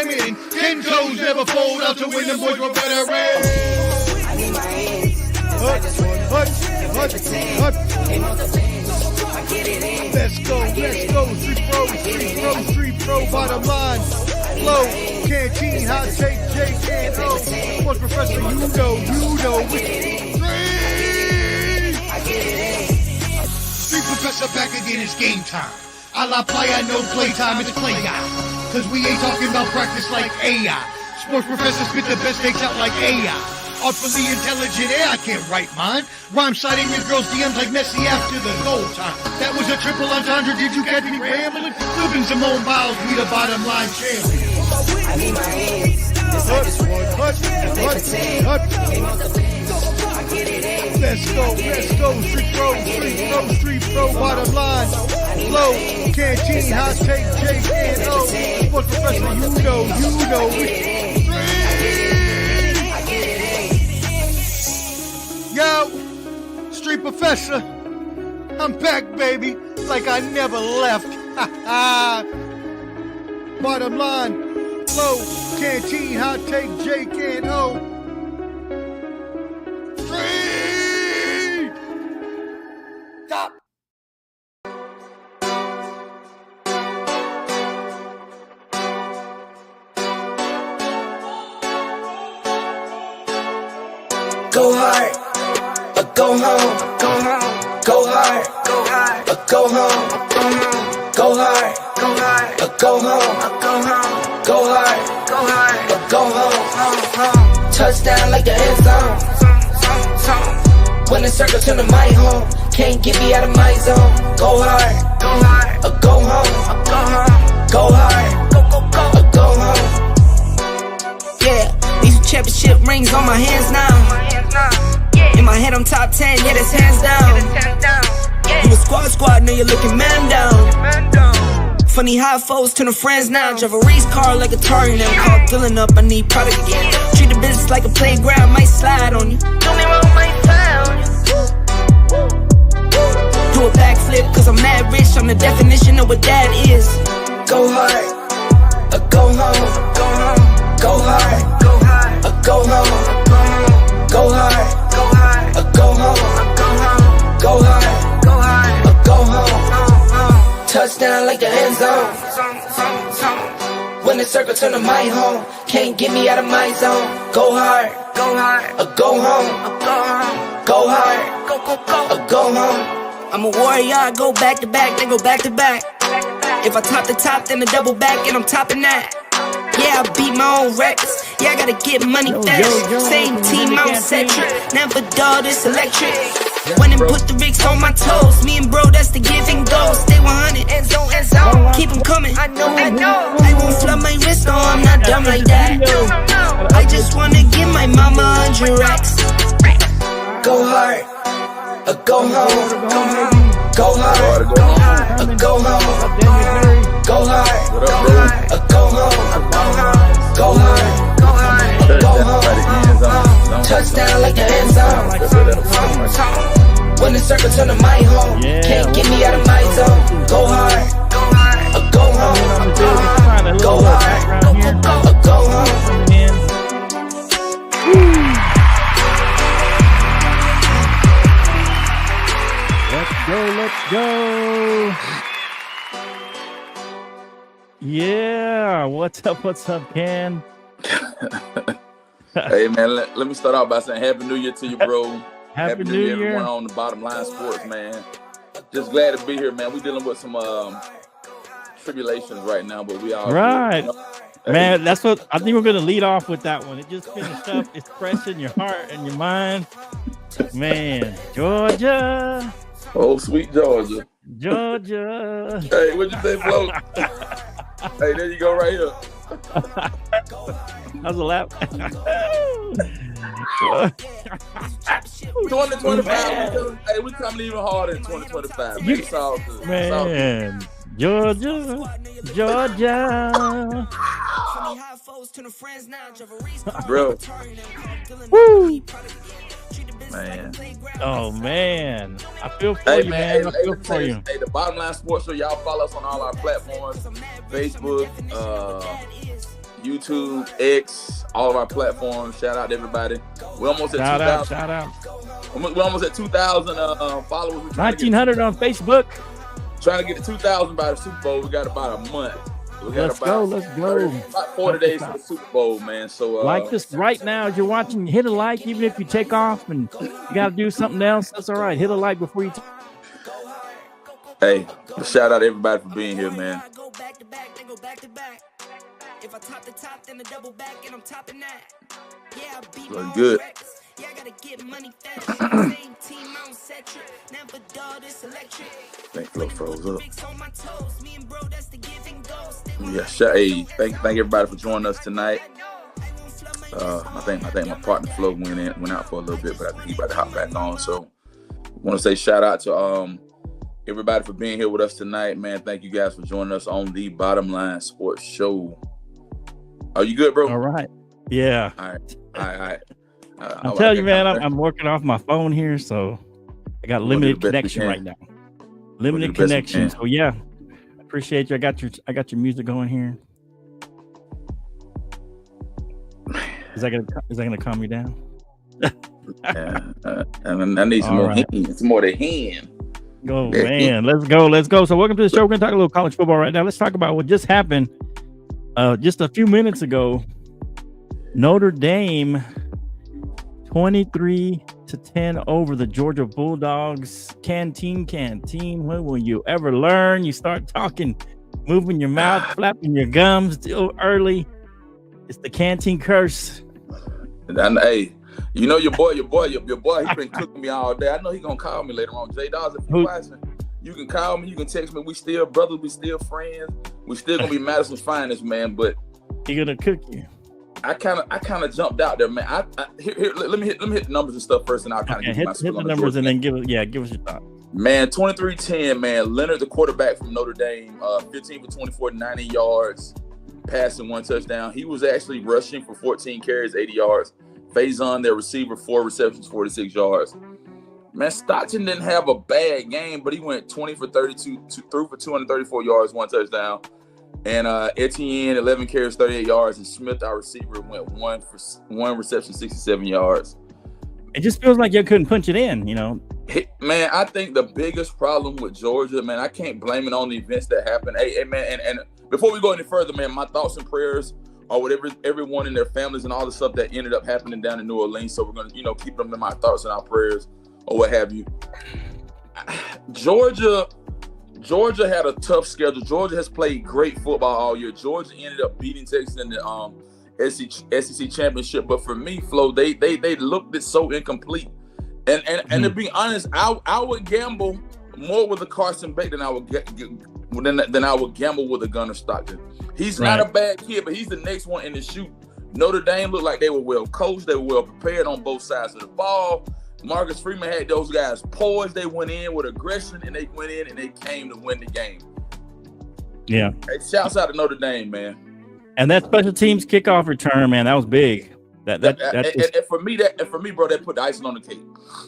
feminine. 10 toes never fold out to win, them boys were veterans. I need my hands. I just wanna Let's go, street pro, bottom line. Flow, canteen, hot take, J&O. Sports professor, you know. Street professor back again, it's game time. A la playa, no playtime, it's play guy. Cause we ain't talking about practice like AI. Sports professor spit the best takes out like AI. Artfully intelligent, I can't write mine. Rhyme citing your girl's DMs like Messi after the goal time. That was a triple entendre, did you catch me rambling? Flipping Simone Biles, we the bottom line champion. I need my hands. I just want Let's go, street pro, bottom line. Flow, canteen, hot take, J&O. Sports professor, you know. Yo, street professor, I'm back, baby, like I never left. Bottom line, flow, canteen, hot take, Jake and O. Street! Stop. go hard. Go home, go hard, go home, go hard, go home, go hard, go home. Touchdown like the end zone. When the circle turn to my home, can't get me out of my zone. Go hard, go home, go hard, go home. Yeah, these championship rings on my hands now. In my head I'm top 10, yeah, that's hands down. You a squad, know you're looking man down. Funny how foes turn to friends now. Drive a race car like a Atari now. Call filling up, I need product again. Treat the business like a playground, might slide on you. Don't me wrong, might slide on you. Do a backflip, cause I'm mad rich. I'm the definition of what that is. Go hard, go home, go hard, go hard, go home. Go hard, go home, go hard, go home. Touchdown like the end zone. When the circle turn to my home, can't get me out of my zone. Go hard, go home, go hard, go home. I'm a warrior, I go back to back, then go back to back. If I top the top, then the double back, and I'm topping that. Yeah, I beat my own records. Yeah, I gotta get money fast. Same team, I'm centric. Never dull, this electric. When and put the Ricks on my toes. Me and bro, that's the give and go. Stay 100, end zone. Keep them coming. I know. I won't flub my wrist, no, I'm not dumb like that. I just wanna give my mama 100 racks. Go hard, go home. Go hard, go home. Go hard, go home. Go hard, go home. Touchdown like the end zone. When the circle turn to my home, can't get me out of my zone. Go hard, go home. Go hard, go home. Let's go. Yeah, what's up, Ken? Hey, man, let me start off by saying Happy New Year to you, bro. Happy New Year, everyone on the Bottom Line Sports, man. Just glad to be here, man. We're dealing with some tribulations right now, but we all right. Good, you know? Man, that's what I think we're gonna lead off with that one. It just finished up. It's fresh in your heart and your mind. Man, Georgia. Oh, sweet Georgia. Georgia. Hey, what'd you say, Flo? Hey, there you go, right here. How's the lap? 2025. Hey, we coming even harder in 2025. Man. It's all good. Man, Georgia. Bro. Woo. Man. Oh, man. I feel for you, man. I feel for you. Hey, the Bottom Line Sports Show, y'all follow us on all our platforms. Facebook, YouTube, X, all of our platforms. Shout out to everybody. We're almost at 2,000. Shout out. We're almost at 2,000 followers. 1,900 on Facebook. Trying to get to 2,000 by the Super Bowl. We got about a month. Let's go. About 40 days for the Super Bowl, man. So like this right now as you're watching. Hit a like, even if you take off and you got to do something else. That's all right. Hit a like before you. Hey, shout out to everybody for being here, man. If I top the top, then a double back, and I'm topping that. Yeah, I beat Looking good. Yeah, I gotta get money fast. Same team, I don't set trick. Never dull, this electric. I think Flo froze up. On my toes. Me and bro, that's the giving goals. Yeah, hey, thank everybody for joining us tonight. I think my partner Flo went out for a little bit, but I think he's about to hop back on. So, want to say shout out to everybody for being here with us tonight, man. Thank you guys for joining us on the Bottom Line Sports Show. Are you good, bro? All right. Yeah. All right. I'm telling you, man, I'm working off my phone here, so I got limited connection right now. Limited connection. So yeah, appreciate you. I got your music going here. Is that gonna calm you down? Yeah, I need some more hands. Some more of the hand. Oh man, let's go. So welcome to the show. We're gonna talk a little college football right now. Let's talk about what just happened just a few minutes ago. Notre Dame 23-10 over the Georgia Bulldogs. Canteen. When will you ever learn? You start talking, moving your mouth, flapping your gums still early. It's the canteen curse. And hey, you know your boy, he been cooking me all day. I know he gonna call me later on. J Dawes, if you're watching, you can call me, you can text me. We still brothers, we still friends. We still gonna be Madison's finest, man. But he gonna cook you. I kind of jumped out there, man. Here, let me hit the numbers and stuff first, and I'll kind of hit the numbers and then give us your thought. Man, 23-10, man. Leonard, the quarterback from Notre Dame, 15 for 24, 90 yards, passing 1 touchdown. He was actually rushing for 14 carries, 80 yards. Faison, their receiver, 4 receptions, 46 yards. Man, Stockton didn't have a bad game, but he went 20 for 32, threw for 234 yards, 1 touchdown. And Etienne, 11 carries, 38 yards. And Smith, our receiver, went 1 reception, 67 yards. It just feels like you couldn't punch it in, you know. Man, I think the biggest problem with Georgia, man, I can't blame it on the events that happened. Hey, man, and before we go any further, man, my thoughts and prayers are with everyone and their families and all the stuff that ended up happening down in New Orleans. So we're going to, keep them in my thoughts and our prayers or what have you. Georgia had a tough schedule. Georgia has played great football all year. Georgia ended up beating Texas in the SEC championship. But for me, Flo, they looked it so incomplete. And to be honest, I would gamble more with a Carson Beck than I would gamble with a Gunnar Stockton. He's not a bad kid, but he's the next one in the chute. Notre Dame looked like they were well coached. They were well prepared on both sides of the ball. Marcus Freeman had those guys poised. They went in with aggression, and they went in and they came to win the game. Yeah. Hey, shouts out to Notre Dame, man. And that special teams kickoff return, man, that was big. And for me, bro, that put the icing on the cake.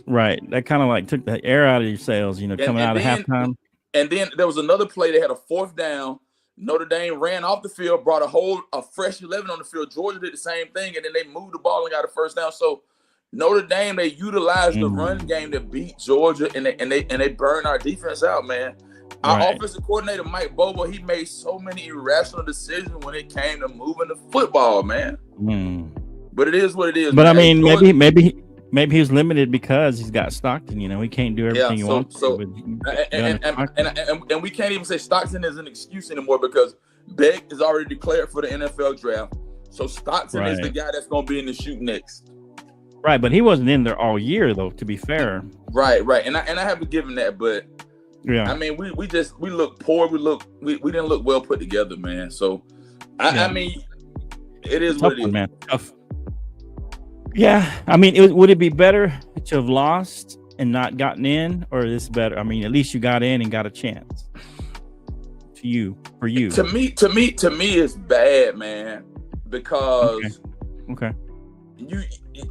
Right. That kind of like took the air out of your sails, coming out of halftime. And then there was another play. They had a 4th down. Notre Dame ran off the field, brought a fresh 11 on the field. Georgia did the same thing, and then they moved the ball and got a first down. So Notre Dame, they utilized the run game to beat Georgia, and they burned our defense out, man. Our offensive coordinator, Mike Bobo, he made so many irrational decisions when it came to moving the football, man. But it is what it is. But man. I mean, Georgia, maybe he's limited because he's got Stockton. He can't do everything he wants. And we can't even say Stockton is an excuse anymore because Beck is already declared for the NFL draft. So Stockton is the guy that's going to be in the chute next. Right, but he wasn't in there all year, though. To be fair. Right, and I have to give him that, but yeah, I mean, we look poor. We didn't look well put together, man. So I mean, it is what it is, man. Tough. Yeah, I mean, would it be better to have lost and not gotten in, or is this better? I mean, at least you got in and got a chance. For you. To me, it's bad, man, because okay.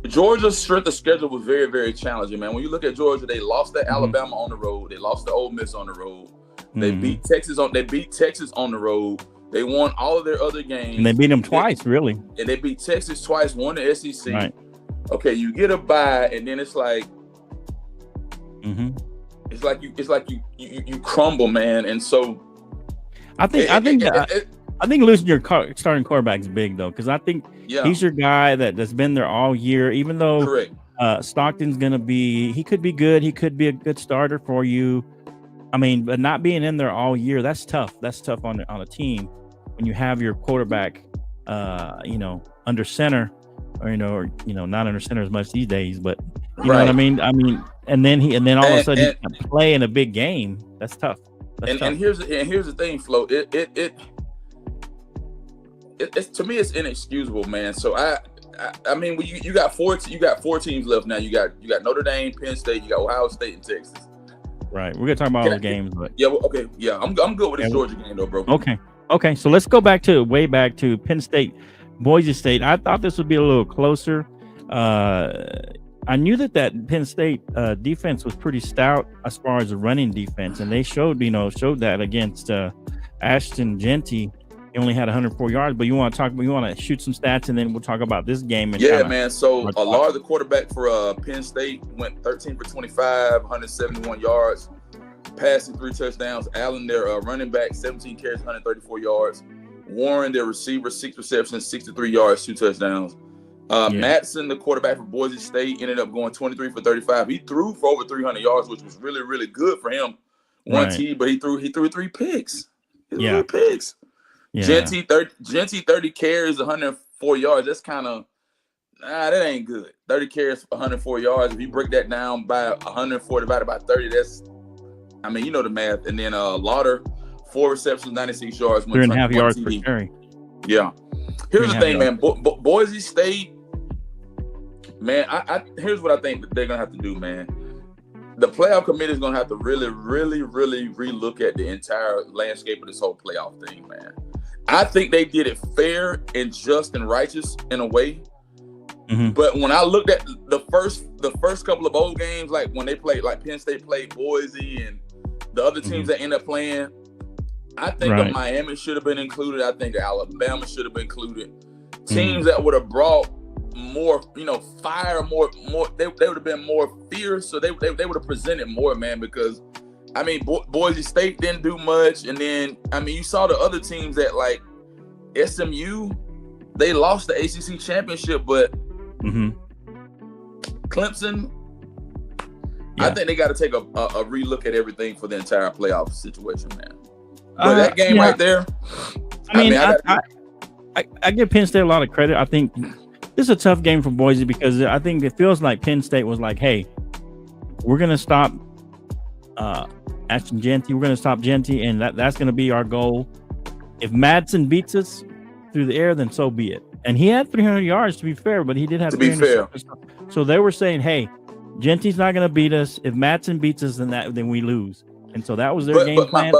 Georgia's strength of schedule was very, very challenging, man. When you look at Georgia, they lost to Alabama on the road. They lost to Ole Miss on the road. They beat Texas on the road. They won all of their other games. And they beat them twice, really. And they beat Texas twice, won the SEC. Right. Okay, you get a bye, and then it's like, it's like you crumble, man. And so, I think losing your starting quarterback is big though, because I think he's your guy that's been there all year. Even though correct. Stockton's he could be good. He could be a good starter for you. I mean, but not being in there all year, that's tough. That's tough on a team when you have your quarterback, under center, or not under center as much these days. But you know what I mean. And then all of a sudden he can play in a big game. That's tough. And here's the thing, Flo. It's to me, it's inexcusable, man. So I mean, you got four teams left now. You got Notre Dame, Penn State, you got Ohio State, and Texas. Right. We're gonna talk about all the games, but okay. Yeah, I'm good with this Georgia game though, bro. Okay. So let's go way back to Penn State, Boise State. I thought this would be a little closer. I knew that Penn State defense was pretty stout as far as the running defense, and they showed that against Ashton Genty. He only had 104 yards, but you want to shoot some stats, and then we'll talk about this game. And man. So Allard, the quarterback for Penn State, went 13 for 25, 171 yards, passing 3 touchdowns. Allen, their running back, 17 carries, 134 yards. Warren, their receiver, 6 receptions, 63 yards, 2 touchdowns. Madsen, the quarterback for Boise State, ended up going 23 for 35. He threw for over 300 yards, which was really, really good for him. One TD, but he threw 3 picks. 3 picks. Yeah. Genty 30 carries, 104 yards. That's kind of that ain't good. 30 carries for 104 yards. If you break that down by 104 divided by 30, that's the math. And then Lauder, 4 receptions, 96 yards, 3.5 yards per carry. Yeah. Here's the thing, man. Boise State, man. Here's what I think that they're gonna have to do, man. The playoff committee is gonna have to really, really, really relook at the entire landscape of this whole playoff thing, man. I think they did it fair and just and righteous in a way. But when I looked at the first couple of bowl games, like when they played, like Penn State played Boise and the other teams that end up playing, I think that Miami should have been included. I think that Alabama should have been included. Teams that would have brought more, fire, more. They would have been more fierce. So they would have presented more, man. Because Boise State didn't do much, and then you saw the other teams that like SMU, they lost the ACC championship, but Clemson, I think they got to take a relook at everything for the entire playoff situation, man. But that game right there, I give Penn State a lot of credit. I think this is a tough game for Boise because I think it feels like Penn State was like, hey, we're going to stop Ashton Genty. We're going to stop Genty, and that's going to be our goal. If Madsen beats us through the air, then so be it. And he had 300 yards, to be fair, but he did have to be fair. So they were saying, hey, Genty's not going to beat us. If Madsen beats us, then we lose. And so that was their game plan.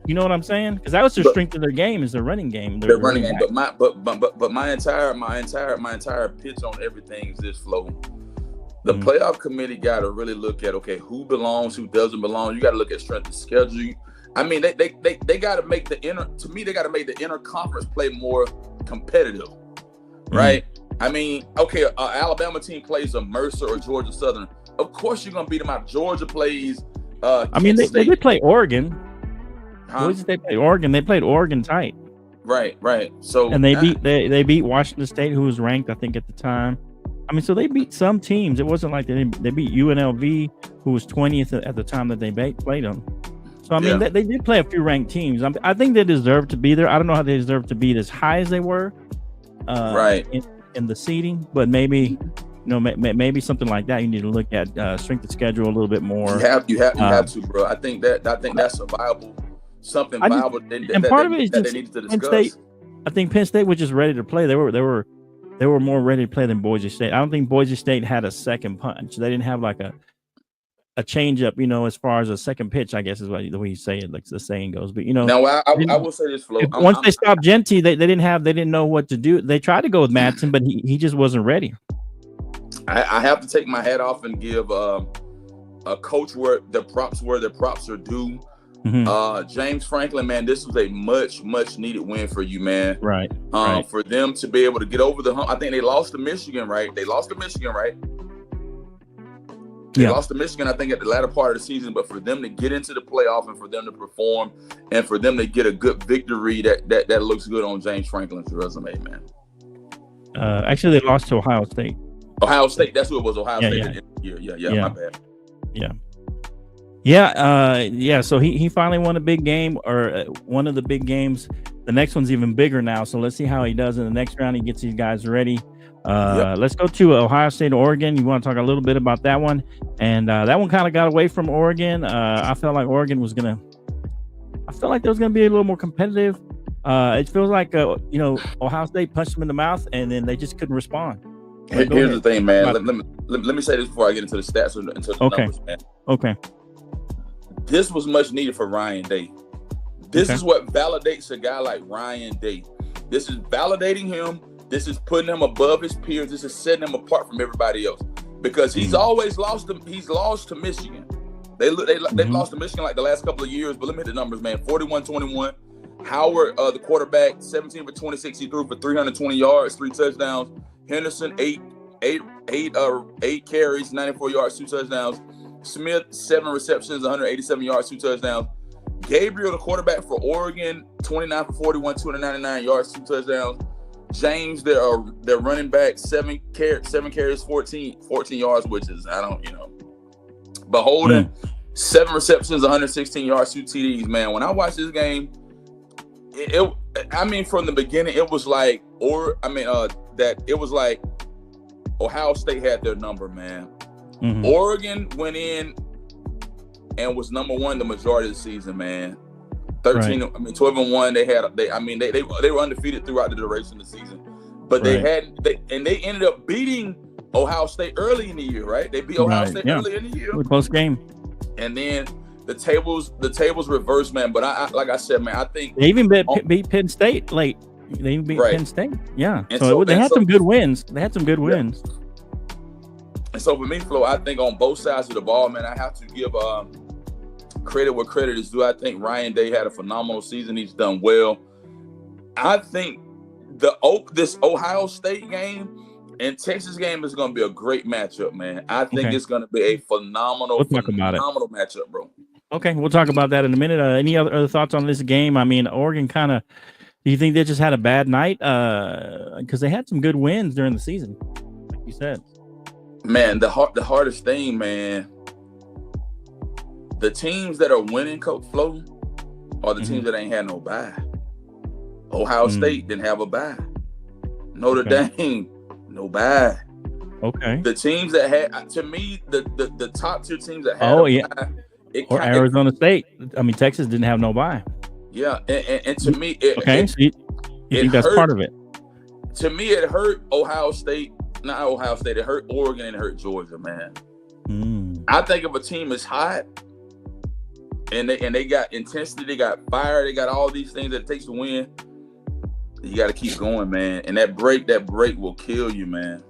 You know what I'm saying? Because that was the strength of their game, is their running game. Their running game. But my entire pitch on everything is this, Flo. The playoff committee got to really look at, okay, who belongs, who doesn't belong. You got to look at strength of schedule. They got to make the inner conference play more competitive, right? Alabama team plays a Mercer or Georgia Southern. Of course, you're gonna beat them out. Georgia plays. They did play Oregon. They played Oregon. They played Oregon tight. Right. So and they beat Washington State, who was ranked, I think, at the time. So they beat some teams. It wasn't like they beat UNLV, who was 20th at the time that they played them. So they did play a few ranked teams. I think they deserve to be there. I don't know how they deserve to be as high as they were, in the seeding, but maybe. Maybe something like that. You need to look at strength of schedule a little bit more. You have to, bro. I think that's a viable viable. And part of it is that they needed to discuss. Penn State, I think Penn State was just ready to play. They were more ready to play than Boise State. I don't think Boise State had a second punch. They didn't have like a change up. As far as a second pitch, I guess is the way you say it, like the saying goes. But now I will say this, Flo. Once they stopped Genty, they didn't know what to do. They tried to go with Madsen, but he just wasn't ready. I have to take my hat off and give a coach where the props are due. James Franklin, man, this was a much needed win for you, man. Right. For them to be able to get over the hump. I think they lost to Michigan, right? They lost to Michigan, I think, at the latter part of the season. But for them to get into the playoff and for them to perform and for them to get a good victory, that looks good on James Franklin's resume, man. Actually, they lost to Ohio State. Ohio State, that's who it was. Ohio State. Yeah. My bad. Yeah. So he finally won a big game, or one of the big games. The next one's even bigger now. So let's see how he does in the next round. He gets these guys ready. Let's go to Ohio State, Oregon. You want to talk a little bit about that one? And that one kind of got away from Oregon. I felt like Oregon was gonna. I felt like there was gonna be a little more competitive. It feels like Ohio State punched them in the mouth, and then they just couldn't respond. Here's the thing, man. Let me say this before I get into the stats and into the numbers, man. Okay. This was much needed for Ryan Day. This is what validates a guy like Ryan Day. This is validating him. This is putting him above his peers. This is setting him apart from everybody else, because he's always lost. He's lost to Michigan. They've lost to Michigan like the last couple of years. But let me hit the numbers, man. 41-21. Howard, the quarterback, 17 for 26. He threw for 320 yards, 3 touchdowns. Henderson, 8 carries, 94 yards, 2 touchdowns. Smith, 7 receptions, 187 yards, 2 touchdowns. Gabriel, the quarterback for Oregon, 29 for 41, 299 yards, 2 touchdowns. James, their running back, 7 carries, 14 yards, which is, But Holden, 7 receptions, 116 yards, 2 TDs, man. When I watched this game, from the beginning, it was like, Ohio State had their number, man. Oregon went in and was number one the majority of the season, man. 12-1. They were undefeated throughout the duration of the season, but they ended up beating Ohio State early in the year, right? They beat Ohio State early in the year. Close game. And then the tables reversed, man. But I like I said, man, I think they even beat Penn State late. They even beat Penn State. Yeah. So they had some good wins. They had some good wins. And so for me, Flo, I think on both sides of the ball, man, I have to give credit where credit is due. I think Ryan Day had a phenomenal season. He's done well. I think this Ohio State game and Texas game is going to be a great matchup, man. I think it's going to be a phenomenal matchup, bro. Okay, we'll talk about that in a minute. Any other thoughts on this game? I mean, Oregon kind of. Do you think they just had a bad night? Because they had some good wins during the season, like you said. Man, the hardest thing, man. The teams that are winning, Coach Flo, are the teams that ain't had no bye. Ohio State didn't have a bye. Notre Dame, no bye. Okay. The teams that had, to me, the top 2 teams that had bye. Arizona State. I mean, Texas didn't have no bye. Yeah, and to me, you think that's part of it? To me, it hurt Ohio State. Not Ohio State. It hurt Oregon and it hurt Georgia, man. I think if a team is hot and they got intensity, they got fire, they got all these things that it takes to win, you got to keep going, man. And that break will kill you, man.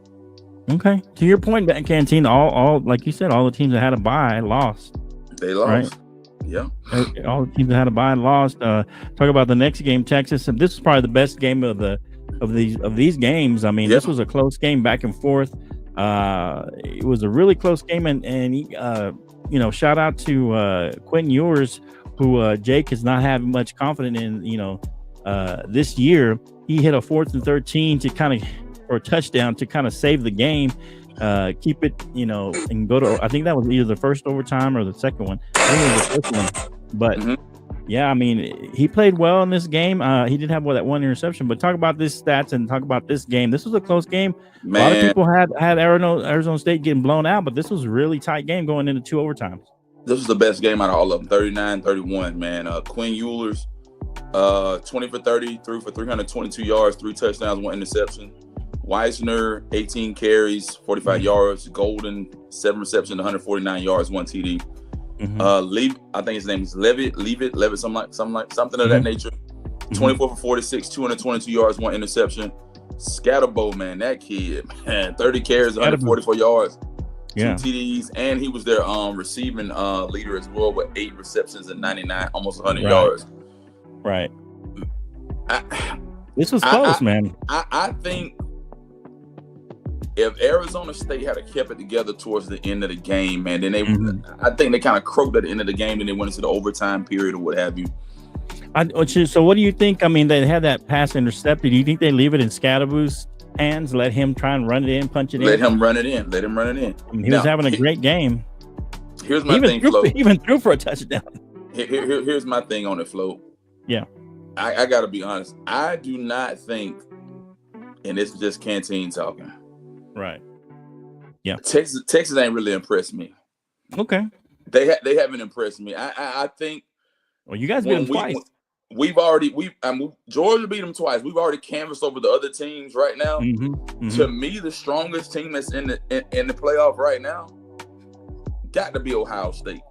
Okay. To your point, Canteen, all like you said, all the teams that had a bye lost. They lost. Right? Yeah. All the teams that had a bye lost. Talk about the next game, Texas. This is probably the best game of these games. I mean, this was a close game, back and forth. It was a really close game, and shout out to Quentin Ewers, who Jake has not had much confidence in. This year he hit a 4th and 13 or a touchdown to kind of save the game, keep it, and go to. I think that was either the first overtime or the second one. I think it was the first one, but. Yeah, I mean, he played well in this game. He did have that one interception, but talk about this stats and talk about this game. This was a close game. Man. A lot of people had Arizona State getting blown out, but this was a really tight game going into 2 overtimes. This was the best game out of all of them, 39-31, man. Quinn Ewers, 20 for 30, threw for 322 yards, 3 touchdowns, 1 interception. Weisner, 18 carries, 45 yards. Golden, 7 receptions, 149 yards, 1 TD. I think his name is Levitt, something of that nature. 24 for 46, 222 yards, 1 interception. Scatterbo, man, that kid, man, 30 carries, 144 yards. Yeah. 2 TDs, and he was their receiving leader as well with 8 receptions and 99, almost 100 yards. Right. This was close, man. I think if Arizona State had kept it together towards the end of the game, man, then I think they kind of croaked at the end of the game, and they went into the overtime period or what have you. So what do you think? I mean, they had that pass intercepted. Do you think they leave it in Scadaboo's hands, let him try and run it in, punch it in? Let him run it in. I mean, he was having a great game. Here's my thing, Flo. He even threw for a touchdown. Here's my thing on it, Flo. Yeah. I got to be honest. I do not think, and this is just Canteen talking. Right. Yeah. Texas ain't really impressed me. Okay. They haven't impressed me. I think. Well, you guys beat them twice. Georgia beat them twice. We've already canvassed over the other teams right now. To me, the strongest team that's in the playoff right now got to be Ohio State.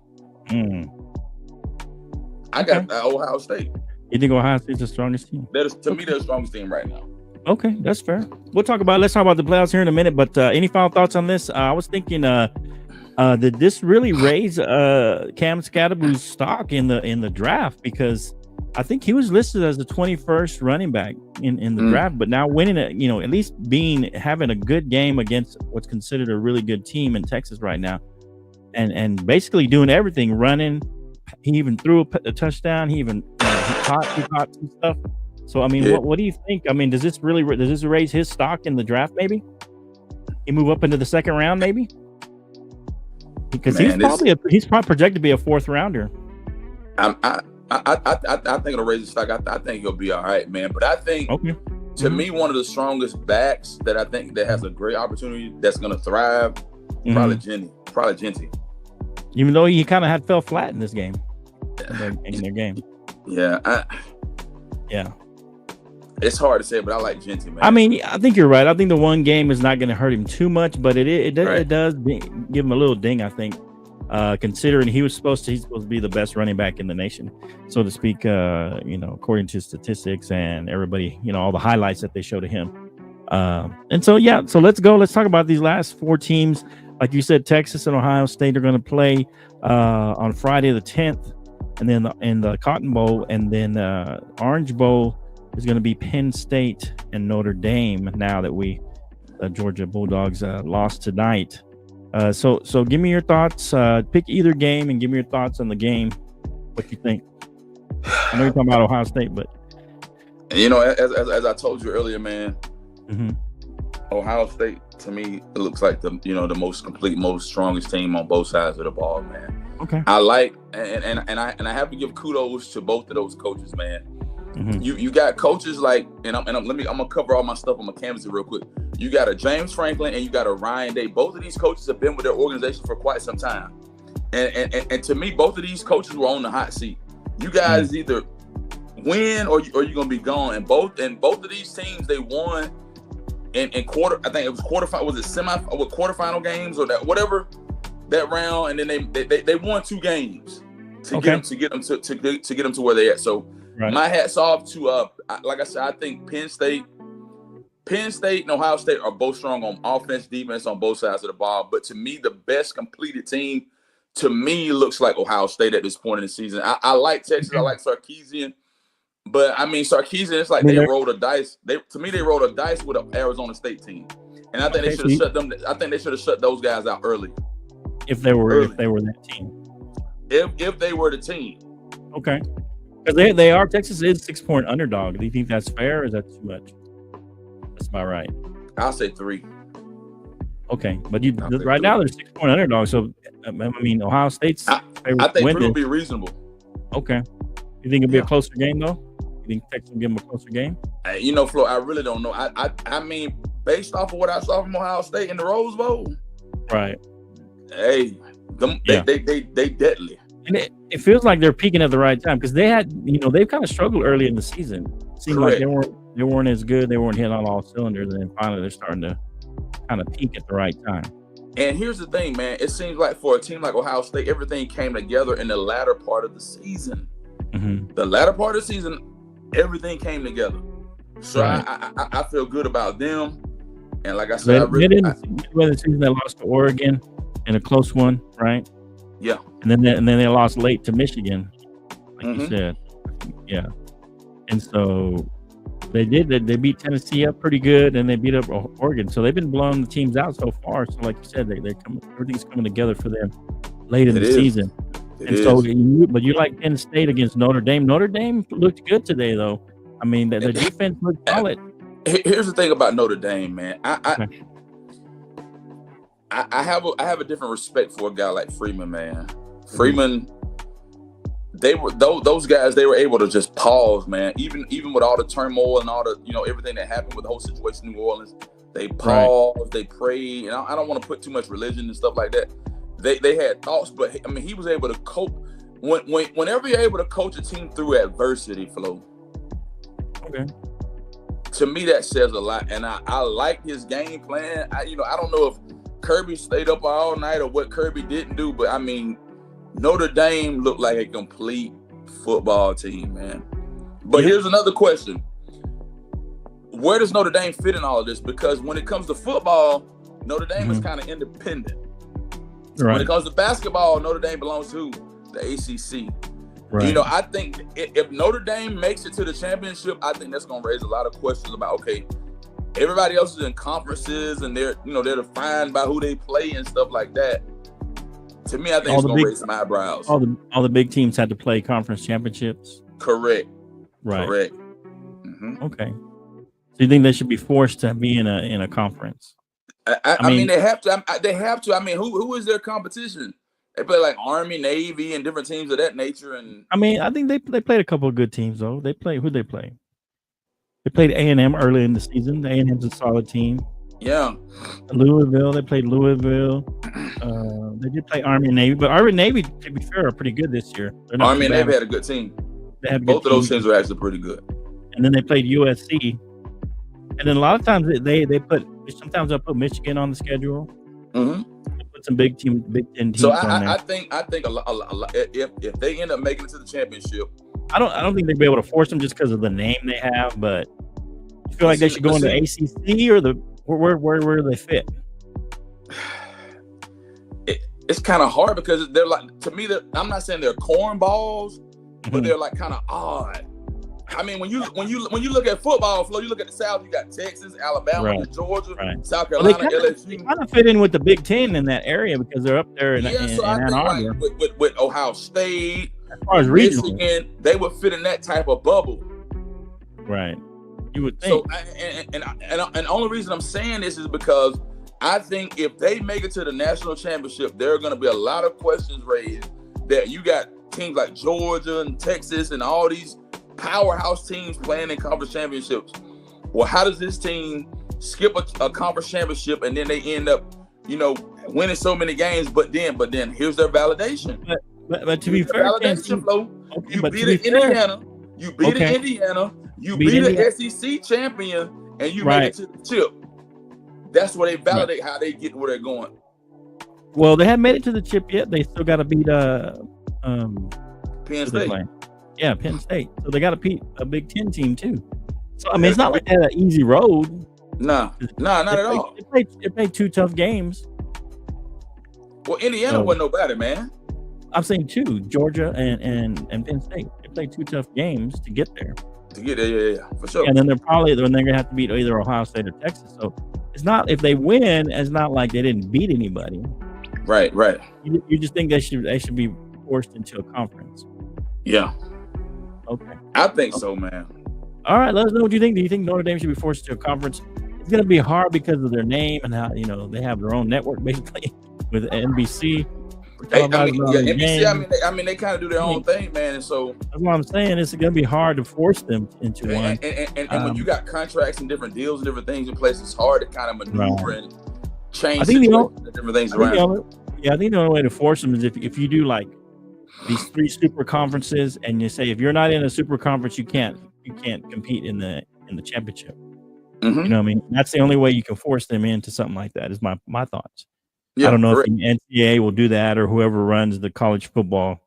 I got Ohio State. You think Ohio State's the strongest team? To me, they're the strongest team right now. Okay, that's fair. Let's talk about the playoffs here in a minute. But any final thoughts on this? I was thinking, did this really raise Cam Scadaboo's stock in the draft? Because I think he was listed as the 21st running back in the draft, but now winning it, at least having a good game against what's considered a really good team in Texas right now, and basically doing everything, running. He even threw a touchdown. He even he caught some stuff. So I mean, what do you think? I mean, does this raise his stock in the draft? Maybe he move up into the second round, maybe, because he's probably projected to be a 4th rounder. I think it'll raise his stock. I think he'll be all right, man. But I think to me, one of the strongest backs that I think that has a great opportunity that's going to thrive, probably Genty. Even though he kind of fell flat in this game, in their game. Yeah. It's hard to say, but I like Genty, man. I mean, I think you're right. I think the one game is not going to hurt him too much, but it does give him a little ding, I think, considering he's supposed to be the best running back in the nation, so to speak, according to statistics and everybody, all the highlights that they show to him. And so let's go. Let's talk about these last 4 teams. Like you said, Texas and Ohio State are going to play on Friday the 10th, and then in the Cotton Bowl, and then Orange Bowl is going to be Penn State and Notre Dame. Now that Georgia Bulldogs lost tonight, so give me your thoughts. Pick either game and give me your thoughts on the game. What you think? I know you're talking about Ohio State, but as I told you earlier, man. Ohio State, to me, it looks like the most complete, most strongest team on both sides of the ball, man. Okay. I like and I have to give kudos to both of those coaches, man. You got coaches like, I'm gonna cover all my stuff on my canvas real quick. You got a James Franklin and you got a Ryan Day. Both of these coaches have been with their organization for quite some time, and to me, both of these coaches were on the hot seat. You guys either win or you're gonna be gone. And both of these teams, they won. In quarter, I think it was quarterfinal. Was it quarterfinal games or that round? And then they won 2 games to get them to where they at. So my hats off to like I said, I think Penn State and Ohio State are both strong on offense, defense on both sides of the ball. But to me, the best completed team to me looks like Ohio State at this point in the season. I like Texas. I like Sarkisian. But I mean, Sarkisian, it's like they rolled a dice. They rolled a dice with an Arizona State team, and I think they should have shut them. I think they should have shut those guys out early. If they were that team. If they were the team. Okay. Because they are. Texas is 6-point underdog. Do you think that's fair, or is that too much? That's about right. I'll say 3. Okay, but right now they're 6-point underdog. So I mean, Ohio State's. I think 3 would be reasonable. Okay. You think it'll be a closer game though? You think Texas will give them a closer game? Flo, I really don't know. I mean, based off of what I saw from Ohio State in the Rose Bowl, right? Hey, they deadly. And it feels like they're peaking at the right time because they had, they've kind of struggled early in the season. It seemed like they weren't as good. They weren't hitting on all cylinders, and then finally they're starting to kind of peak at the right time. And here's the thing, man. It seems like for a team like Ohio State, everything came together in the latter part of the season. The latter part of the season, everything came together. So I feel good about them. And like I said, the season they lost to Oregon. in a close one, right? Yeah. And then they lost late to Michigan, like you Mhm. said. Yeah. And so they beat Tennessee up pretty good, and they beat up Oregon. So they've been blowing the teams out so far. So like you said, everything's coming together for them late in It the is. season. It And is. so you like Penn State against Notre Dame. Notre Dame looked good today, though. I mean, the defense looked solid. Here's the thing about Notre Dame, man. Okay. I have a different respect for a guy like Freeman, man. Freeman, those guys, they were able to just pause, man. Even with all the turmoil and all the everything that happened with the whole situation in New Orleans, they paused, they prayed, and I don't want to put too much religion and stuff like that. They had thoughts, but I mean, he was able to cope. Whenever you're able to coach a team through adversity, Flo. Okay. To me, that says a lot, and I like his game plan. I don't know if Kirby stayed up all night or what Kirby didn't do, but I mean, Notre Dame looked like a complete football team, man. But here's another question: where does Notre Dame fit in all of this? Because when it comes to football, Notre Dame is kind of independent. Right. When it comes to basketball, Notre Dame belongs to the ACC. Right. I think if Notre Dame makes it to the championship, I think that's going to raise a lot of questions about, okay, everybody else is in conferences and they're defined by who they play and stuff like that. To me, I think it's going to raise some eyebrows. All the big teams had to play conference championships. Correct. Right. Correct. Mm-hmm. Okay. So you think they should be forced to be in a conference? I mean, they have to. They have to. I mean, who is their competition? They play like Army, Navy, and different teams of that nature. And I mean, I think they played a couple of good teams though. Who'd they play? They played A&M early in the season. The A&M's a solid team. Yeah. Louisville. They played Louisville. They did play Army and Navy, but Army and Navy, to be fair, are pretty good this year. Army and Navy had a good team. They had both of those teams were actually pretty good. And then they played USC. And then a lot of times sometimes they'll put Michigan on the schedule. Mm-hmm. Put some Big Ten teams so on there. I think a lot, if they end up making it to the championship, I don't think they'd be able to force them just because of the name they have, but you feel like they should go into ACC or where do they fit? It's kind of hard because they're like, to me, I'm not saying they're cornballs, but they're like kind of odd. I mean, when you look at football, Flo, you look at the South, you got Texas, Alabama, Georgia, South Carolina, LSU. They kind of fit in with the Big Ten in that area because they're up there in so I Ann think Arbor. Like with Ohio State, as far as regional, Michigan, they would fit in that type of bubble. Right. You would think. So, and the only reason I'm saying this is because I think if they make it to the national championship, there are going to be a lot of questions raised that you got teams like Georgia and Texas and all these powerhouse teams playing in conference championships. Well, how does this team skip a conference championship and then they end up, winning so many games? But then here's their validation. But to be fair, validation, Flo. Okay, You beat Indiana. You beat Indiana. You beat an SEC champion, and you made it to the chip. That's where they validate how they get where they're going. Well, they haven't made it to the chip yet. They still got to beat Penn State. Yeah, Penn State. So they got to beat a Big Ten team too. So I mean, it's not like they had an easy road. Nah, not at all. They played two tough games. Well, Indiana wasn't nobody, man. I'm saying two, Georgia and Penn State. They played two tough games to get there. Yeah, for sure. And then they're gonna have to beat either Ohio State or Texas. So it's not, if they win, it's not like they didn't beat anybody. Right. You just think they should be forced into a conference. Yeah. Okay. I think so, man. All right, let us know what you think. Do you think Notre Dame should be forced to a conference? It's going to be hard because of their name and how they have their own network basically with NBC. NBC. I mean, they kind of do their own thing, man. And so that's what I'm saying. It's going to be hard to force them into one. And when you got contracts and different deals and different things in place, it's hard to kind of maneuver and change different things around. I think the only way to force them is if you do like these 3 super conferences, and you say if you're not in a super conference, you can't compete in the championship. Mm-hmm. You know what I mean? That's the only way you can force them into something like that. Is my thoughts. Yeah, I don't know if the NCAA will do that or whoever runs the college football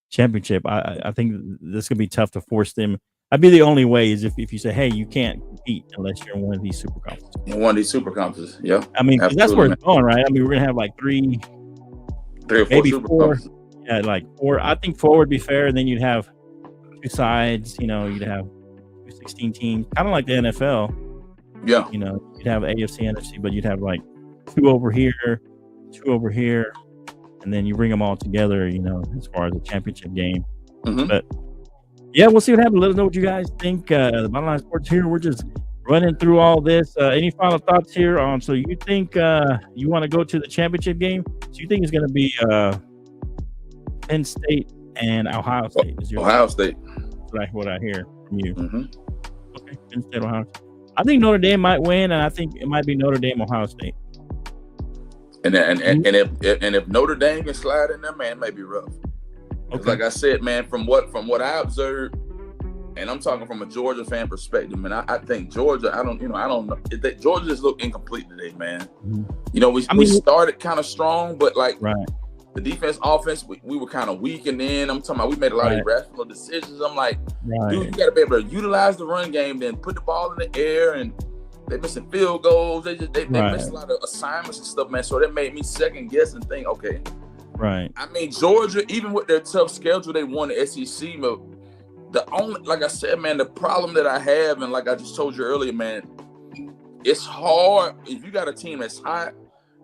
championship. I think this could be tough to force them. That'd be the only way is if you say, hey, you can't compete unless you're in one of these super conferences. In one of these super conferences, yeah. I mean, that's where it's going, right? I mean, we're gonna have like 3 3 or 4 maybe super 4. conferences. Yeah, like 4. I think 4 would be fair. And then you'd have 2 sides. You know, you'd have 16 teams, kind of like the NFL. Yeah. You know, you'd have AFC, NFC, but you'd have like 2 over here, 2 over here, and then you bring them all together. You know, as far as the championship game. Mhm. But yeah, we'll see what happens. Let us know what you guys think. The Bottom Line Sports here. We're just running through all this. Any final thoughts here on? So you think you want to go to the championship game? So you think it's going to be Penn State and Ohio State? Ohio State. What I hear from you. Mhm. Okay, Penn State, Ohio State. I think Notre Dame might win, and I think it might be Notre Dame, Ohio State. And if Notre Dame can slide in there, man, it may be rough. 'Cause Okay. like I said, man, from what I observed, and I'm talking from a Georgia fan perspective, man, I think Georgia. I don't know. Georgia just looked incomplete today, man. Mhm. You know, we started kind of strong, but like Right. the defense, offense, we were kind of weak, and then I'm talking about we made a lot of irrational decisions. I'm like, dude, you got to be able to utilize the run game, then put the ball in the air, and they missing field goals. They missed a lot of assignments and stuff, man. So that made me second guess and think, okay. Right. I mean, Georgia, even with their tough schedule, they won the SEC. But the only, like I said, man, the problem that I have, and like I just told you earlier, man, it's hard if you got a team that's hot,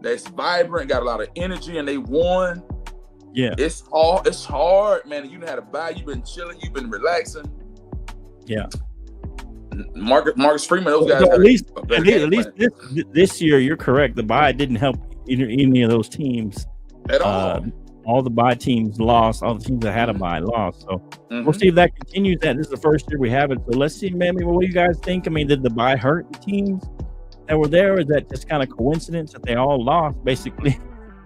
that's vibrant, got a lot of energy, and they won. Yeah. It's hard, man. You had a bye, you've been chilling, you've been relaxing. Yeah. Marcus Freeman, those guys. So at least this year, you're correct. The bye didn't help any of those teams at all. All the bye teams lost. All the teams that had a bye lost. So we'll see if that continues. This is the first year we have it. So let's see, man. What do you guys think? I mean, did the bye hurt the teams that were there? Or is that just kind of coincidence that they all lost? Basically,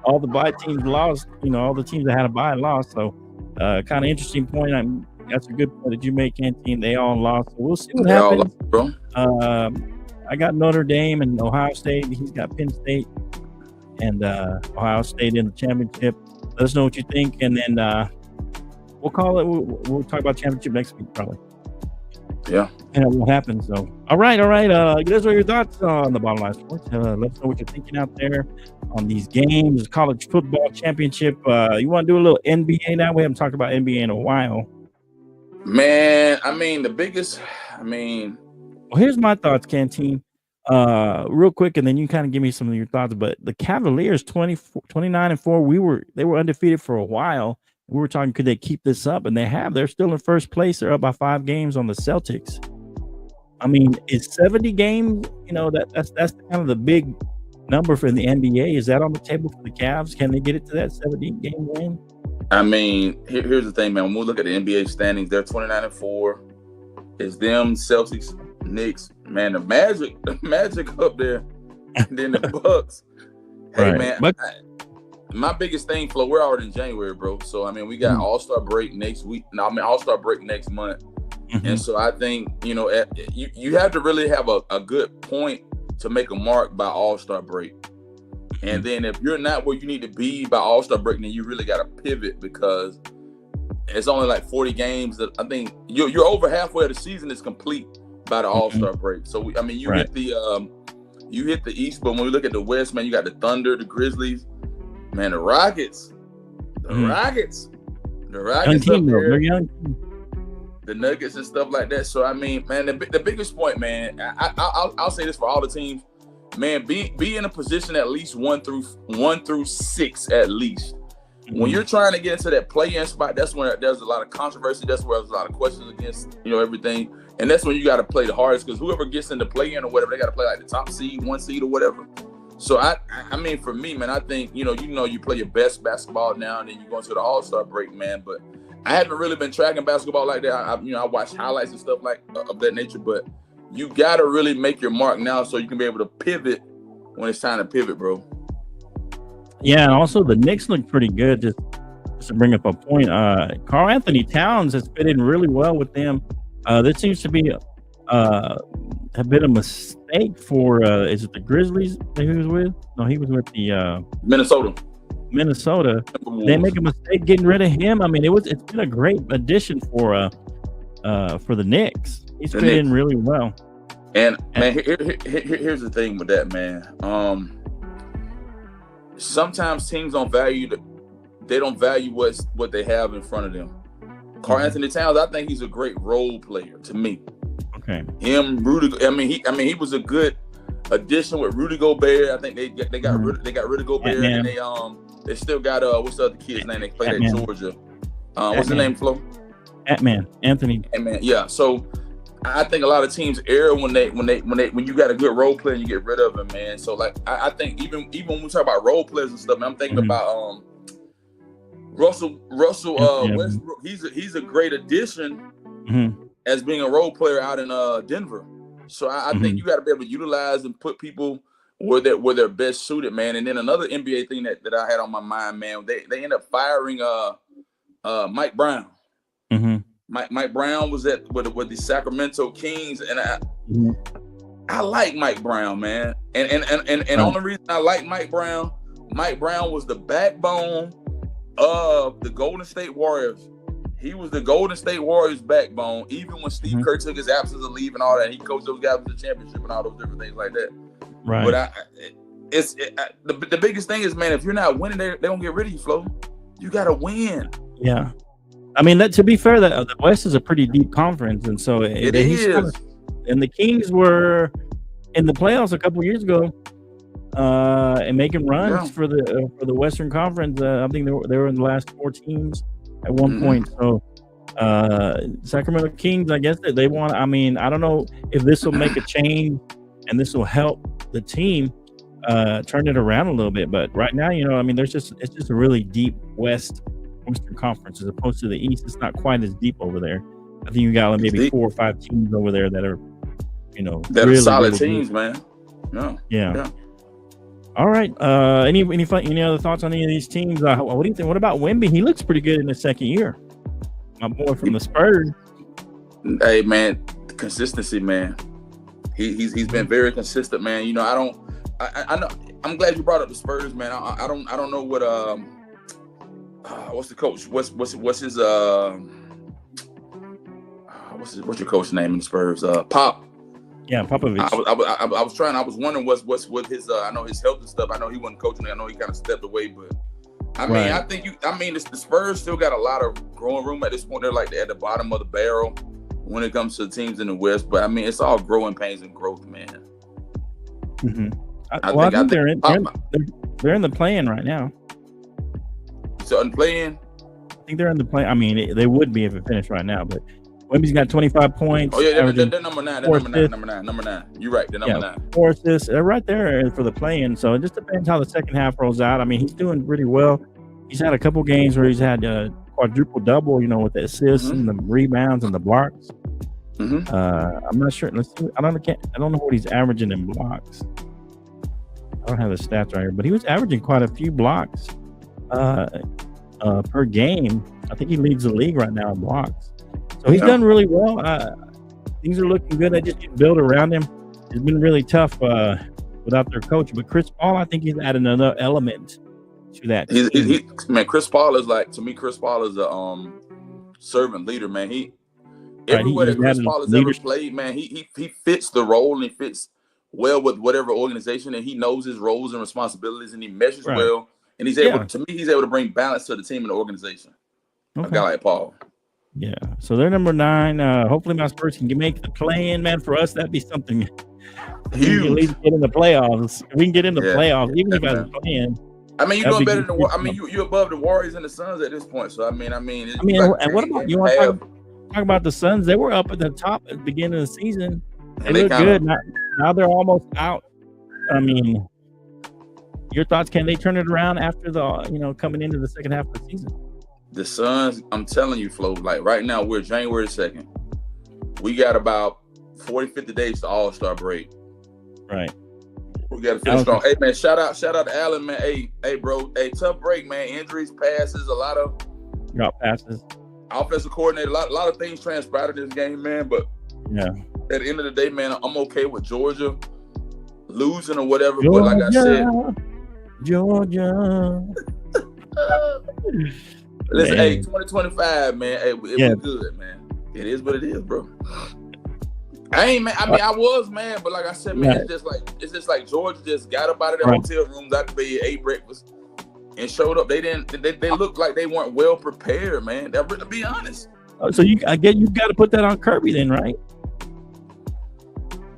all the bye teams lost. You know, all the teams that had a bye lost. So kind of interesting point. That's a good point that you make, Canteen. They all lost. So we'll see what happens. Bro. I got Notre Dame and Ohio State. He's got Penn State and Ohio State in the championship. Let us know what you think, and then we'll call it. We'll talk about championship next week, probably. Yeah. And it won't happen. So, all right. Those are your thoughts on the Bottom Line Sports. Let us know what you're thinking out there on these games, college football championship. You want to do a little NBA now? We haven't talked about NBA in a while. Man, I mean, well, here's my thoughts, Canteen. Real quick, and then you kind of give me some of your thoughts. But the Cavaliers, 29-4, they were undefeated for a while. We were talking, could they keep this up? And they have. They're still in first place. They're up by 5 games on the Celtics. I mean, is 70 games? You know, that's kind of the big number for the NBA. Is that on the table for the Cavs? Can they get it to that 70 game win? I mean, here's the thing, man. When we look at the NBA standings, they're 29-4. It's them, Celtics, Knicks, man. The Magic up there, and then the Bucks. Hey, Right. man. But- My biggest thing, Flo, we're already in January, bro. So I mean, we got All-Star break next week. No, I mean All-Star break next month. And so I think, you know, you have to really have a good point to make a mark by All-Star break. And then if you're not where you need to be by All-Star break, then you really got to pivot, because it's only like 40 games. That I think you're over halfway of the season is complete by the All-Star break. So you hit the East, but when we look at the West, man, you got the Thunder, the Grizzlies, man, the Rockets, Rockets Young team, up there. they're young. The Nuggets and stuff like that. So I mean, man, the biggest point, man, I'll say this for all the teams, man, be in a position at least 1 through 6 at least. When you're trying to get into that play-in spot, that's when there's a lot of controversy. That's where there's a lot of questions against, you know, everything. And that's when you got to play the hardest, because whoever gets in the play-in or whatever, they got to play like the top seed, 1 seed or whatever. So I mean, for me, man, I think, you play your best basketball now, and then you go into the All-Star break, man. But I haven't really been tracking basketball like that. I watch highlights and stuff like of that nature, but you got to really make your mark now so you can be able to pivot when it's time to pivot, bro. Yeah, and also the Knicks look pretty good. Just to bring up a point, Karl Anthony Towns has fit in really well with them. This seems to be a bit of a mistake for is it the Grizzlies that he was with? No, he was with the Minnesota. They make a mistake getting rid of him. I mean, it's been a great addition for the Knicks. He's fit in really well. And man, here's the thing with that, man. Sometimes teams don't value they don't value what they have in front of them. Karl Anthony Towns, I think he's a great role player to me. Okay. Him, Rudy. I mean, he was a good addition with Rudy Gobert. I think they got rid of Gobert, and they still got what's the other kid's name? They played at Georgia. What's the name, Flo? Anthony. Ant-Man. Yeah. So I think a lot of teams err when you got a good role player and you get rid of him, man. So like I think even when we talk about role players and stuff, man, I'm thinking about Russell Westbrook. He's a great addition as being a role player out in Denver. So I think you got to be able to utilize and put people where they're best suited, man. And then another NBA thing that I had on my mind, man, they end up firing Mike Brown. Mike Brown was with the Sacramento Kings, and I like Mike Brown, man. And the only reason I like Mike Brown was the backbone of the Golden State Warriors. He was the Golden State Warriors backbone, even when Steve Kerr took his absence of leave and all that. He coached those guys to the championship and all those different things like that. Right. But the biggest thing is, man, if you're not winning, they don't get rid of you, Flo. You got to win. Yeah. I mean, to be fair, the West is a pretty deep conference, and so it is. And the Kings were in the playoffs a couple years ago, and making runs for the Western Conference. I think they were in the last 4 teams at one point. So Sacramento Kings, I guess they want. I mean, I don't know if this will make a change and this will help the team turn it around a little bit. But right now, I mean, it's just a really deep Western Conference as opposed to the East. It's not quite as deep over there. I think you got like maybe 4 or 5 teams over there that are, that really, are solid really teams, good. Man. No. Yeah. All right. Any other thoughts on any of these teams? What do you think? What about Wemby? He looks pretty good in his second year. My boy from the Spurs. Hey, man, consistency, man. He's been very consistent, man. I know. I'm glad you brought up the Spurs, man. I don't know what what's the coach? What's his what's your coach name in the Spurs? Pop. Yeah, Popovich. I was wondering what's with his I know his health and stuff. I know he wasn't coaching. I know he kind of stepped away, but I mean, I think the Spurs still got a lot of growing room at this point. They're like at the bottom of the barrel when it comes to teams in the West, but I mean, it's all growing pains and growth, man. I think they're in the play-in right now. So in play-in? I think they're in the play. I mean, they would be if it finished right now, but Wemby's got 25 points. Oh yeah, they're number 9. They're number 9. You're right. They're number 9. 4 assists. They're right there for the play-in. So it just depends how the second half rolls out. I mean, he's doing pretty well. He's had a couple games where he's had a quadruple double. With the assists and the rebounds and the blocks. I'm not sure. Let's see. I don't know what he's averaging in blocks. I don't have the stats right here, but he was averaging quite a few blocks per game. I think he leads the league right now in blocks. So he's done really well. Things are looking good. They just need to build around him. It's been really tough without their coach. But Chris Paul, I think he's added another element to that. Man, Chris Paul is a servant leader, man. Everywhere that Chris Paul has ever played, man, he fits the role and he fits well with whatever organization, and he knows his roles and responsibilities, and he measures well. And he's able to bring balance to the team and the organization. Okay. A guy like Paul. Yeah, so they're number 9. Hopefully, my Spurs can make the play-in, man. For us, that'd be something huge. At least get in the playoffs. If we can get in the playoffs, even if I was playing. I mean, you're doing better than. I mean, you're above the Warriors and the Suns at this point. So I mean, and what about you? Want to talk about the Suns? They were up at the top at the beginning of the season. They look good. Now they're almost out. I mean, your thoughts? Can they turn it around after the coming into the second half of the season? The Suns, I'm telling you, Flo, like right now, we're January 2nd. We got about 40, 50 days to All-Star break. Right. We got to finish strong. Hey, man, shout out to Allen, man. Hey, bro. Hey, tough break, man. Injuries, passes, a lot of drop passes. Offensive coordinator, a lot of things transpired in this game, man. But at the end of the day, man, I'm okay with Georgia losing or whatever. But like I said, Georgia. Listen, hey, 2025, man. Hey, it was good, man. It is what it is, bro. I was, man, but like I said, man, it's just like Georgia just got up out of the hotel rooms, out the bed, ate breakfast, and showed up. They didn't. They looked like they weren't well prepared, man. To be honest. So I get you got to put that on Kirby then, right?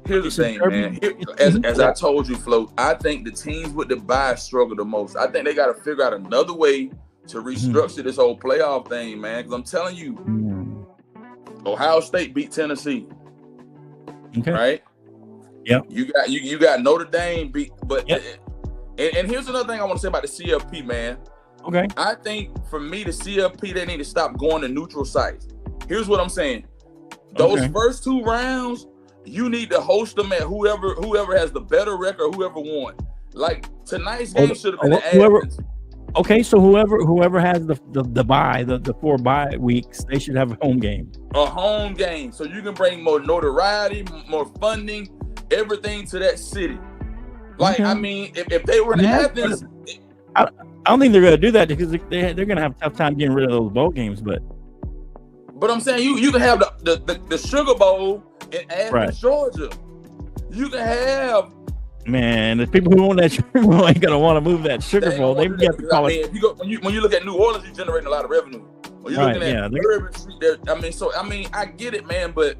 Here's the thing, man. As I told you, Flo, I think the teams with the bye struggle the most. I think they got to figure out another way to restructure this whole playoff thing, man. Because I'm telling you, Ohio State beat Tennessee. Okay. Right? Yeah. You got Notre Dame beat, but and here's another thing I want to say about the CFP, man. Okay. I think for me, the CFP, they need to stop going to neutral sites. Here's what I'm saying. Those first 2 rounds, you need to host them at whoever has the better record, whoever won. Like tonight's game should have been Athens. Okay, so whoever has the bye, the 4 bye weeks, they should have a home game. A home game, so you can bring more notoriety, more funding, everything to that city. Like, I mean, if they were in Athens, I don't think they're going to do that because they're going to have a tough time getting rid of those bowl games. But I'm saying you can have the Sugar Bowl in Athens, Georgia. You can have. Man, the people who own that Sugar Bowl ain't gonna want to move that Sugar Bowl. They got to call it. When you look at New Orleans, you're generating a lot of revenue. When you're looking at Bourbon Street, there. I get it, man. But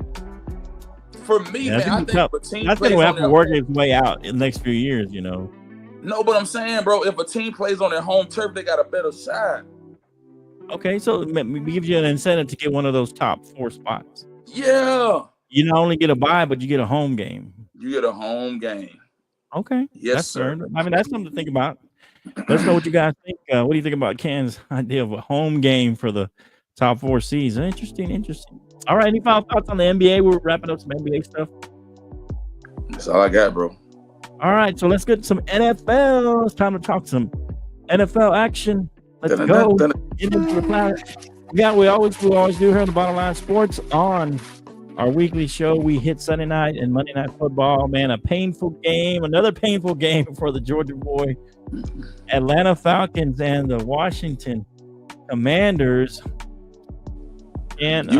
for me, man, I think if a team that's gonna have to work its way out in the next few years, you know. No, but I'm saying, bro, if a team plays on their home turf, they got a better shot. Okay, so it gives you an incentive to get one of those top 4 spots. Yeah. You not only get a bye, but you get a home game. You get a home game. Okay. Yes, sir. Fair. I mean, that's something to think about. Let us know what you guys think. What do you think about Ken's idea of a home game for the top 4 seeds? Interesting. All right. Any final thoughts on the NBA? We're wrapping up some NBA stuff. That's all I got, bro. All right. So let's get some NFL. It's time to talk some NFL action. Let's go. Get into the planet. Yeah, we always do here on the Bottom Line Sports on our weekly show. We hit Sunday night and Monday Night Football. Man, another painful game for the Georgia boy. Atlanta Falcons and the Washington Commanders. And you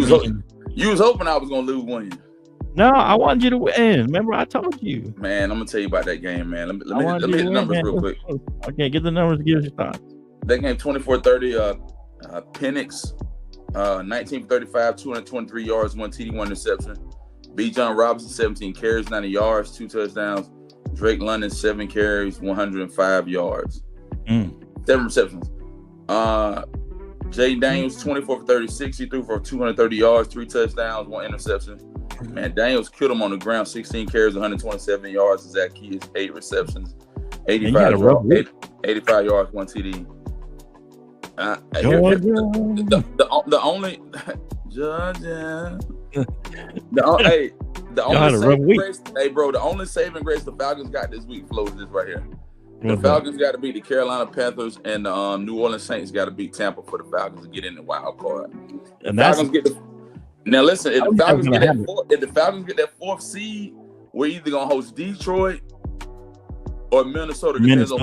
was hoping I was gonna lose, weren't you? No, I wanted you to win. Remember, I told you. Man, I'm gonna tell you about that game, man. Let me hit the numbers real quick. Okay, get the numbers. Give us your thoughts. That game 24-30. Penix, 19 for 35, 223 yards, 1 TD, 1 interception. B. John Robinson, 17 carries, 90 yards, 2 touchdowns. Drake London, 7 carries, 105 yards. 7 receptions. Jay Daniels, 24 for 36. He threw for 230 yards, 3 touchdowns, 1 interception. Man, Daniels killed him on the ground, 16 carries, 127 yards. Zach Keys, 8 receptions, 85 yards, 1 TD. The only Georgia. The only saving grace the Falcons got this week flows this right here. The Falcons got to beat the Carolina Panthers, and the New Orleans Saints got to beat Tampa for the Falcons to get in the wild card. And Falcons now listen, if the Falcons get that 4th seed, we're either gonna host Detroit or Minnesota. Depends on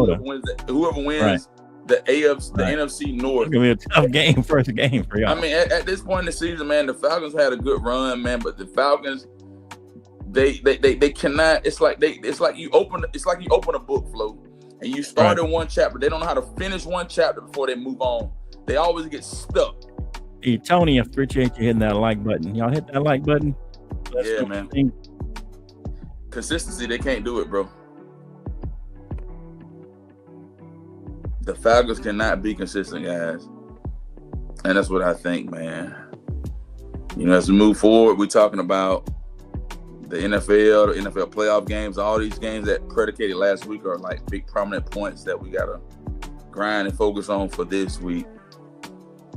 whoever wins. Right. The NFC North. It's gonna be a tough game, first game for y'all. I mean, at this point in the season, man, the Falcons had a good run, man, but the Falcons, they cannot. It's like you open a book, Flo, and you start in one chapter. They don't know how to finish one chapter before they move on. They always get stuck. Hey, Tony, I appreciate you hitting that like button. Y'all hit that like button. Yeah, man. Consistency, they can't do it, bro. The Falcons cannot be consistent, guys. And that's what I think, man. You know, as we move forward, we're talking about the NFL, the NFL playoff games, all these games that predicated last week are like big prominent points that we got to grind and focus on for this week.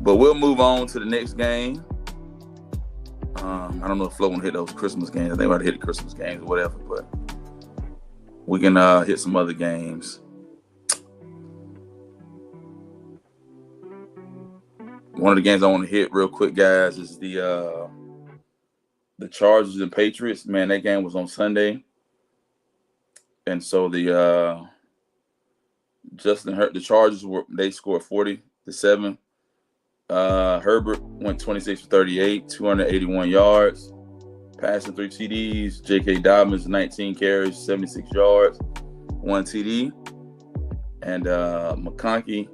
But we'll move on to the next game. I don't know if Flo want to hit those Christmas games. I think about to hit the Christmas games or whatever, but we can hit some other games. One of the games I want to hit real quick, guys, is the Chargers and Patriots. Man, that game was on Sunday. And so the Chargers they scored 40-7. Herbert went 26 for 38, 281 yards, passing 3 TDs. J.K. Dobbins, 19 carries, 76 yards, 1 TD. And McConkey,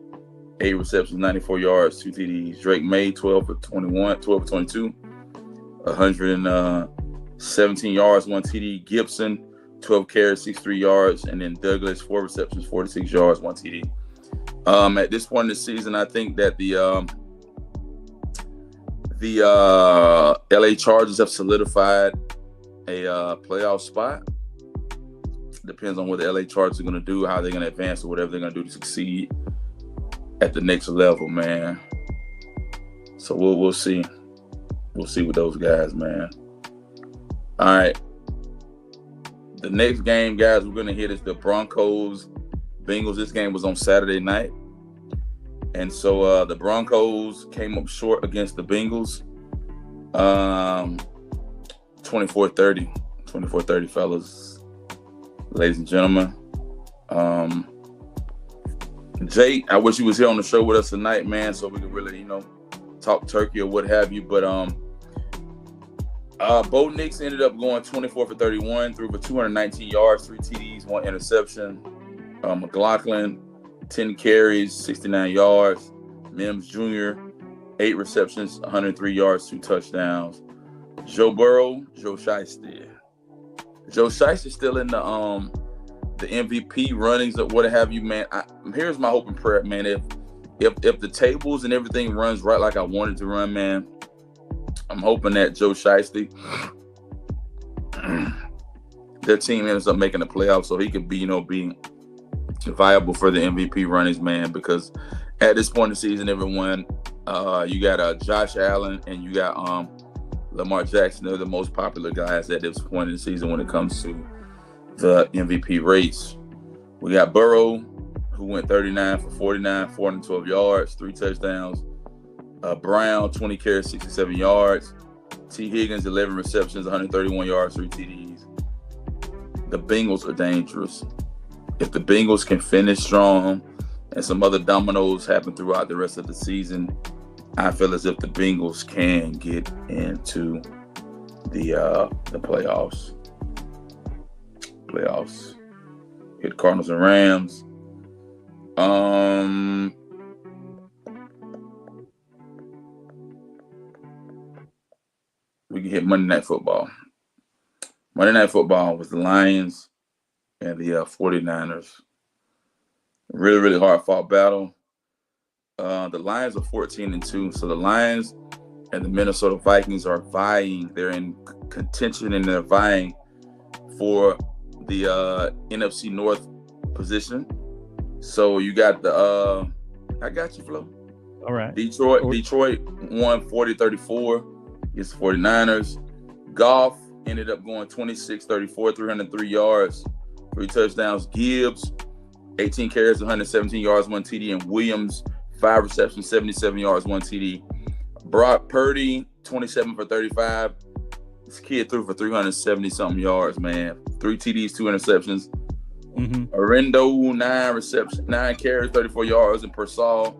8 receptions, 94 yards, 2 TDs. Drake May, 12 for 21, 12 for 22, 117 yards, 1 TD. Gibson, 12 carries, 63 yards. And then Douglas, 4 receptions, 46 yards, 1 TD. At this point in the season, I think that the LA Chargers have solidified a playoff spot. Depends on what the LA Chargers are going to do, how they're going to advance, or whatever they're going to do to succeed at the next level, man. So we'll see. We'll see with those guys, man. All right. The next game, guys, we're going to hit is the Broncos Bengals. This game was on Saturday night. And so the Broncos came up short against the Bengals. 24-30. 24-30, fellas. Ladies and gentlemen. Jay, I wish you was here on the show with us tonight, man, so we could really, talk turkey or what have you. But Bo Nix ended up going 24 for 31, threw for 219 yards, 3 TDs, 1 interception. McLaughlin, 10 carries, 69 yards. Mims Jr., 8 receptions, 103 yards, 2 touchdowns. Joe Burrow, Joe Shiesty. Joe Shiesty still in the MVP runnings or what have you, man. Here's my hope and prayer, man. If the tables and everything runs right like I wanted to run, man, I'm hoping that Joe Shiesty, their team ends up making the playoffs so he could be, being viable for the MVP runnings, man. Because at this point in the season, everyone, you got Josh Allen and you got Lamar Jackson. They're the most popular guys at this point in the season when it comes to the MVP race. We got Burrow, who went 39 for 49, 412 yards, 3 touchdowns. Brown, 20 carries, 67 yards. T. Higgins, 11 receptions, 131 yards, 3 TDs. The Bengals are dangerous. If the Bengals can finish strong and some other dominoes happen throughout the rest of the season, I feel as if the Bengals can get into the playoffs. Hit Cardinals and Rams. We can hit Monday Night Football. Monday Night Football was the Lions and the 49ers. Really, really hard fought battle. The Lions are 14-2, so the Lions and the Minnesota Vikings are vying. They're in contention and they're vying for the NFC North position. So you got the I got you, Flo. All right. Detroit won 40-34 against the 49ers. Goff ended up going 26-34, 303 yards, 3 touchdowns. Gibbs, 18 carries, 117 yards, 1 TD. And Williams, 5 receptions, 77 yards, 1 TD. Brock Purdy, 27 for 35. This kid threw for 370-something yards, man. 3 TDs, 2 interceptions. Arendo, 9 carries, 34 yards. And Persall,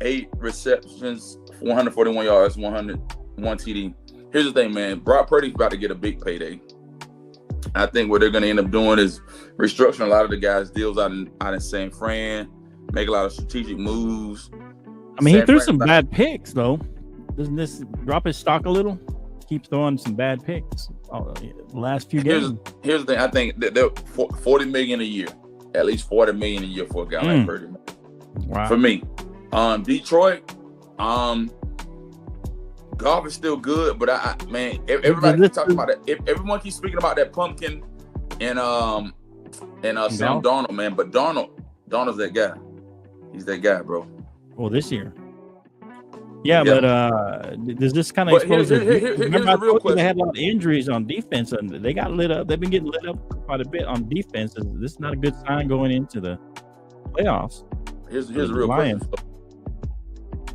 8 receptions, 141 yards, 101 TD. Here's the thing, man. Brock Purdy's about to get a big payday. I think what they're going to end up doing is restructuring a lot of the guys' deals out in San Fran, make a lot of strategic moves. I mean, he threw some bad picks, though. Doesn't this drop his stock a little? Keeps throwing some bad picks the last few games. Here's the thing. I think that they're $40 million a year, at least $40 million a year for a guy like Purdy. Wow. For me, Detroit, Goff is still good, but everybody keeps talking about it. Everyone keeps speaking about that pumpkin and Sam Darnold, man. But Darnold's that guy. He's that guy, bro. Well, this year. Yeah, but does this kind of expose it? Remember, I told you they had a lot of injuries on defense, and they got lit up. They've been getting lit up quite a bit on defense. This is not a good sign going into the playoffs. Here's the real question.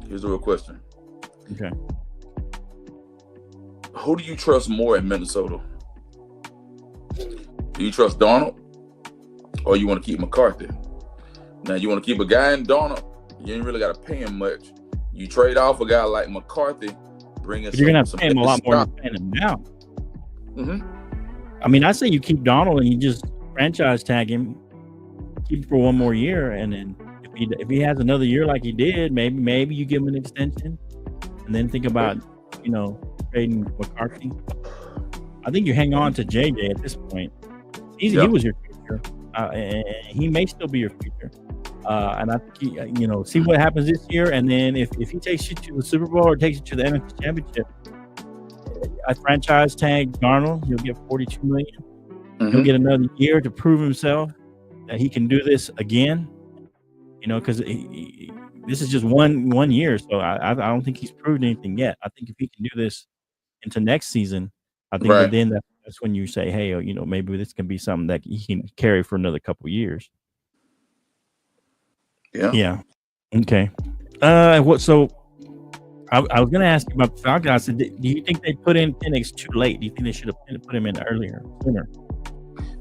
Here's the real question. Okay. Who do you trust more in Minnesota? Do you trust Darnold, or you want to keep McCarthy? Now, you want to keep a guy in Darnold, you ain't really got to pay him much. You trade off a guy like McCarthy, bring us. You're gonna have to pay him a lot more than paying him now. I mean, I say you keep Donald and you just franchise tag him, keep him for one more year, and then if if he has another year like he did, maybe you give him an extension, and then think about trading McCarthy. I think you hang on to JJ at this point. He was your future, and he may still be your future. And I think see what happens this year, and then if he takes you to the Super Bowl or takes you to the NFC Championship, I franchise tag Darnold. He'll get $42 million. Mm-hmm. He'll get another year to prove himself that he can do this again. Because this is just one year, so I don't think he's proved anything yet. I think if he can do this into next season, I think that then that's when you say, hey, maybe this can be something that he can carry for another couple of years. Yeah. Okay. So I was going to ask you about the Falcons. I said, do you think they put in Penix too late? Do you think they should have put him in sooner?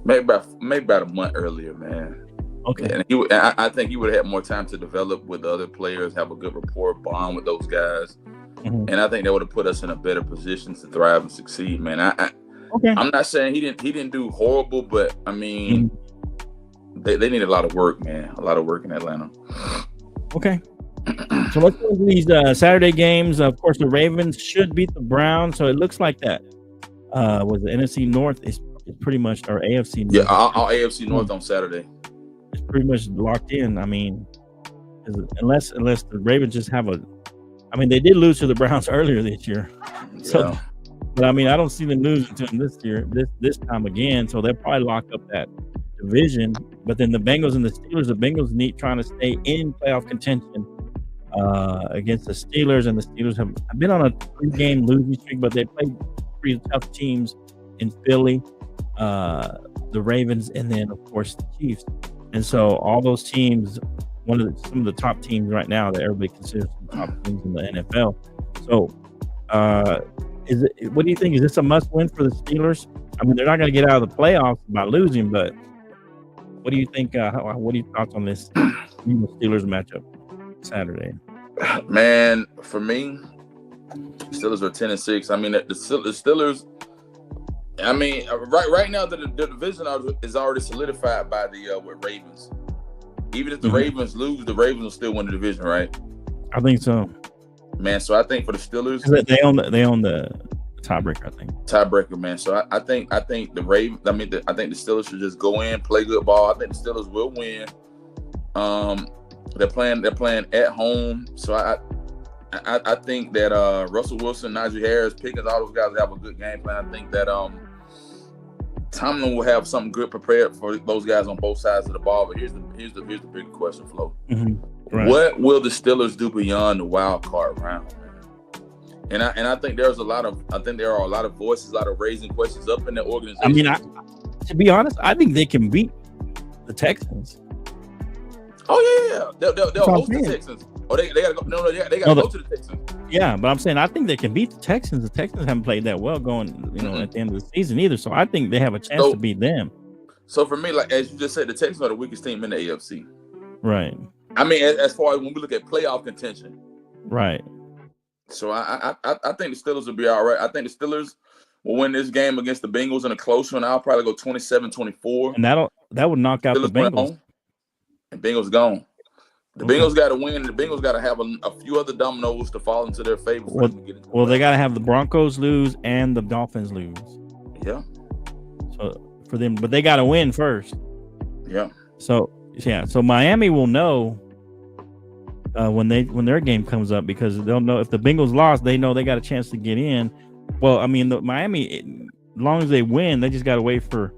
Maybe about a month earlier, man. Okay. And I think he would have had more time to develop with the other players, have a good rapport, bond with those guys. Mm-hmm. And I think that would have put us in a better position to thrive and succeed, man. I'm not saying he didn't do horrible, but I mean, they need a lot of work, man. A lot of work in Atlanta. Okay. So let's go to these Saturday games. Of course, the Ravens should beat the Browns, so it looks like that. Was the NFC North is pretty much, or AFC North? Yeah, all AFC North on Saturday. It's pretty much locked in. I mean, unless the Ravens just have they did lose to the Browns earlier this year. So, but I don't see them losing to them this time again. So they'll probably lock up that division. But then the Bengals and the Bengals need trying to stay in playoff contention against the Steelers, and the Steelers have been on a 3-game losing streak, but they played pretty tough teams in Philly, the Ravens, and then of course the Chiefs. And so all those teams, some of the top teams right now that everybody considers the top teams in the NFL. So, what do you think? Is this a must-win for the Steelers? They're not going to get out of the playoffs by losing, but what do you think? What are your thoughts on this Steelers matchup Saturday? Man, for me, Steelers are 10-6. The Steelers. Right now the division is already solidified by the with Ravens. Even if the Ravens lose, the Ravens will still win the division, right? I think so, man. So I think for the Steelers, they own the tiebreaker. I think tiebreaker, man. So I think the Ravens. I think the Steelers should just go in, play good ball. I think the Steelers will win. They're playing at home, so I think that Russell Wilson, Najee Harris, Pickens, all those guys have a good game plan. I think that Tomlin will have something good prepared for those guys on both sides of the ball. But here's the big question, Flo. Mm-hmm. Right. What will the Steelers do beyond the wild card round, man? And I think there are a lot of voices, a lot of raising questions up in the organization. To be honest, I think they can beat the Texans. Oh yeah. They'll host the Texans. Oh, they gotta go. No, they gotta go to the Texans. Yeah, but I'm saying I think they can beat the Texans. The Texans haven't played that well going, at the end of the season either. So I think they have a chance to beat them. So for me, like as you just said, the Texans are the weakest team in the AFC. Right. As far as when we look at playoff contention. Right. So I think the Steelers will be all right. I think the Steelers will win this game against the Bengals in a close one. I'll probably go 27-24. And that would knock out the Bengals. And Bengals gone. The Bengals got to win. The Bengals got to have a few other dominoes to fall into their favor. Well, they got to have the Broncos lose and the Dolphins lose. Yeah. So for them, but they got to win first. Yeah. So Miami will know when their game comes up, because they'll know if the Bengals lost, they know they got a chance to get in. Well, the Miami, as long as they win, they just got to wait for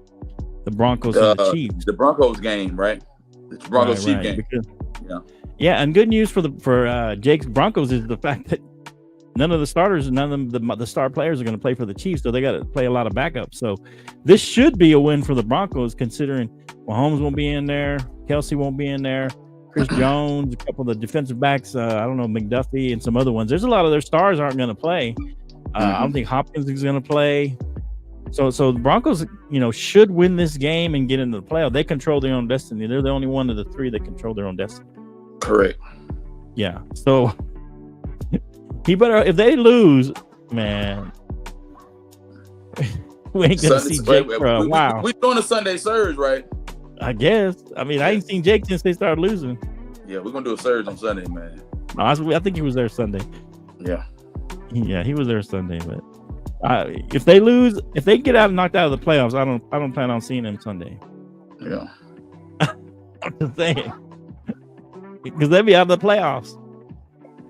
the Broncos and the Chiefs. The Broncos game, right? The Broncos Chiefs game. Because, and good news for Jake's Broncos is the fact that none of the starters, none of the star players are going to play for the Chiefs, so they got to play a lot of backups. So this should be a win for the Broncos, considering Mahomes won't be in there, Kelsey won't be in there, Chris Jones, a couple of the defensive backs, McDuffie and some other ones. There's a lot of their stars aren't going to play. I don't think Hopkins is going to play. So the Broncos, should win this game and get into the playoff. They control their own destiny. They're the only one of the three that control their own destiny. Correct. Yeah. So he better, if they lose, man, we ain't gonna see Jake for a while. We're doing a Sunday surge, right? I guess. I ain't seen Jake since they started losing. Yeah, we're gonna do a surge on Sunday, man. No, I think he was there Sunday. Yeah. Yeah, he was there Sunday. But if they lose, if they get out and knocked out of the playoffs, I don't plan on seeing them Sunday. Yeah. I'm just saying, because they'll be out of the playoffs.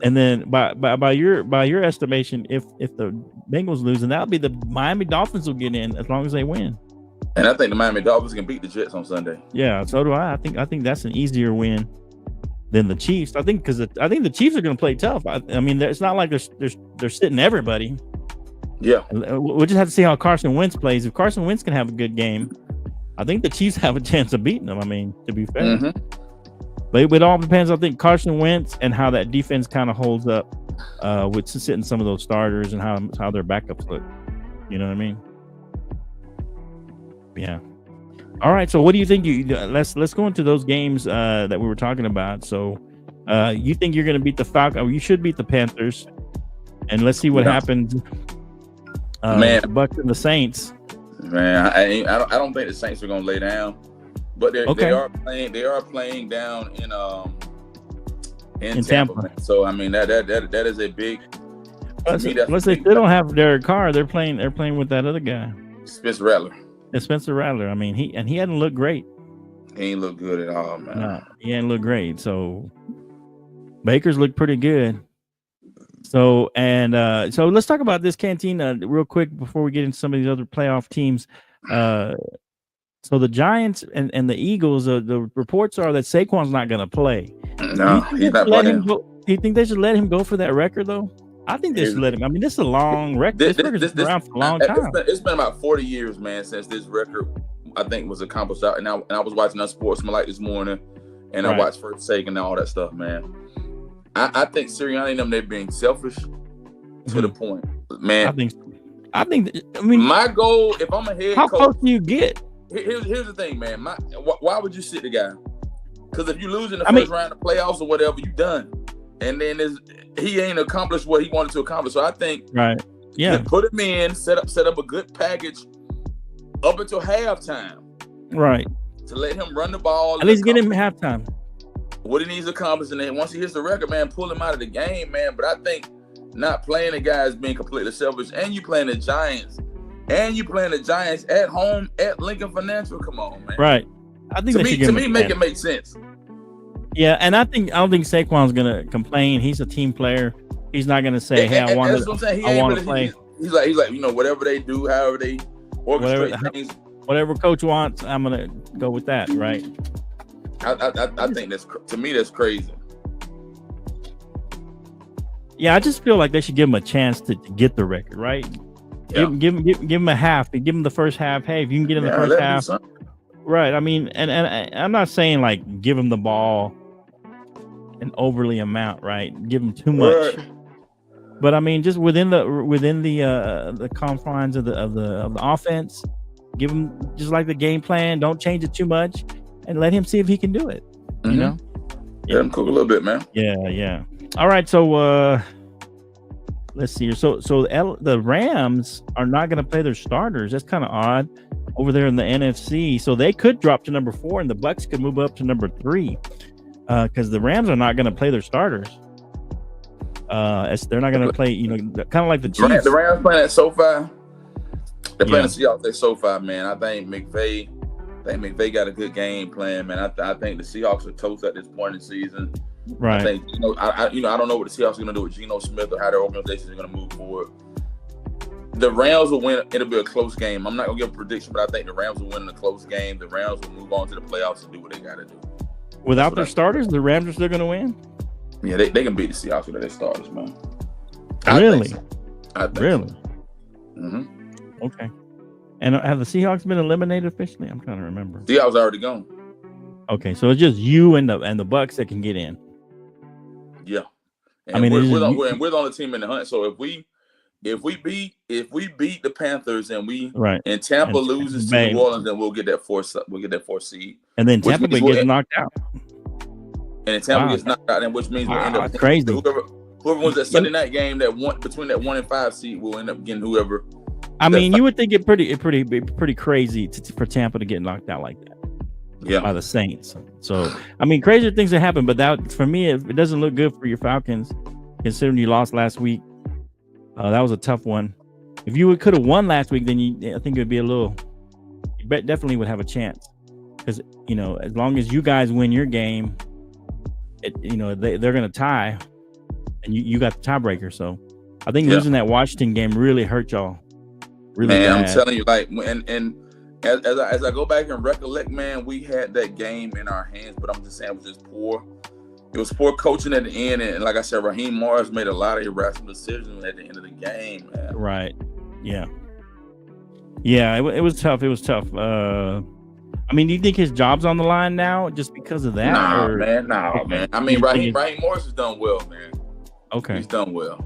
And then by your estimation, if the Bengals lose, and that'll be the Miami Dolphins will get in as long as they win. And I think the Miami Dolphins can beat the Jets on Sunday. Yeah, so do I. I think that's an easier win than the Chiefs. I think because I think the Chiefs are going to play tough. I mean, it's not like they're sitting everybody. Yeah, we'll just have to see how Carson Wentz plays. If Carson Wentz can have a good game, I think the Chiefs have a chance of beating them. I mean, to be fair, but it all depends. I think Carson Wentz and how that defense kind of holds up with sitting some of those starters and how their backups look. You know what I mean? Yeah. All right. So what do you think? Let's go into those games that we were talking about. So you think you're going to beat the Falcons? You should beat the Panthers, and let's see what happens. Man, the Bucs and the Saints. Man, I don't think the Saints are going to lay down, but they are playing. They are playing down in Tampa. Man. So I mean that is a big. Unless they still don't have Derek Carr, they're playing with that other guy, Spencer Rattler. Spencer Rattler. I mean, he hadn't looked great. He ain't look good at all, man. No, he hadn't looked great. So Baker's looked pretty good. So let's talk about this Cantina real quick before we get into some of these other playoff teams. So the Giants and the Eagles, the reports are that Saquon's not going to play. No, he's not playing. Do you think they should let him go for that record though? I think they should let him. I mean, this is a long record. This record's been around for a long time. It's been about 40 years, man, since this record, I think, was accomplished. And I was watching Unsportsmanlike this morning, and I watched First Take and all that stuff, man. I think Sirianni and them, they're being selfish to the point, man. I mean, my goal, if I'm a head how coach, close do you get? Here's the thing, man. Why would you sit the guy? Because if you lose in the first round of playoffs or whatever, you done. And then he ain't accomplished what he wanted to accomplish. So I think, put him in, set up a good package up until halftime, right? To let him run the ball. At least get him halftime. What he needs to accomplish, and then once he hits the record, man, pull him out of the game, man. But I think not playing the guy is being completely selfish. And you playing the Giants, at home at Lincoln Financial. Come on, man. Right. I think to me, make it make sense. Yeah, and I don't think Saquon's gonna complain. He's a team player. He's not gonna say, "Hey, I want to play." He's like, whatever they do, however they orchestrate things, whatever coach wants, I'm gonna go with that, right? I think that's crazy. Yeah, I just feel like they should give him a chance to get the record, right? Yeah. Give him a half. Give him the first half. Hey, if you can get in the first half, right? I mean, and I'm not saying like give him the ball an overly amount, right? Give him too much, right. But I mean, just within the confines of the offense, give him just like the game plan. Don't change it too much, and let him see if he can do it. You know, let him cook a little bit, man. Yeah. All right, so let's see here. So the Rams are not going to play their starters. That's kind of odd over there in the NFC. So they could drop to number 4, and the Bucs could move up to number 3 because the Rams are not going to play their starters. They're not going to play, kind of like the Chiefs. The Rams playing at SoFi. They're playing the Seahawks at SoFi, man. I think McVay got a good game plan, man. I think the Seahawks are toast at this point in the season. Right. I think I don't know what the Seahawks are going to do with Geno Smith or how their organization is going to move forward. The Rams will win. It'll be a close game. I'm not going to give a prediction, but I think the Rams will win in a close game. The Rams will move on to the playoffs and do what they got to do. Without their starters, the Rams are still going to win? Yeah, they can beat the Seahawks without their starters, man. Really? I think really? So. Mm-hmm. Okay. And have the Seahawks been eliminated officially? I'm trying to remember. Seahawks already gone. Okay, so it's just you and the Bucs that can get in. Yeah, and we're the only team in the hunt. So if we beat the Panthers and and Tampa loses to New Orleans, then we'll get that fourth seed. And then Tampa gets knocked out. And then Tampa gets knocked out, and which means we'll end up crazy. Whoever wins that Sunday night game between that 1 and 5 seed will end up getting whoever. I mean, you would think it pretty crazy for Tampa to get knocked out like that. by the Saints. So I mean, crazier things have happened, but that for me, it doesn't look good for your Falcons, considering you lost last week. That was a tough one. If you could have won last week, then I think it would be a little. You definitely would have a chance, because as long as you guys win your game, they're going to tie, and you got the tiebreaker. So I think losing that Washington game really hurt y'all. Really bad. I'm telling you, like, and as I go back and recollect, man, we had that game in our hands, but I'm just saying it was just poor. It was poor coaching at the end, and like I said, Raheem Morris made a lot of irrational decisions at the end of the game, man. Right. Yeah. Yeah, it was tough. It was tough. I mean, do you think his job's on the line now just because of that? Nah, man. I mean, Raheem Morris has done well, man. Okay. He's done well.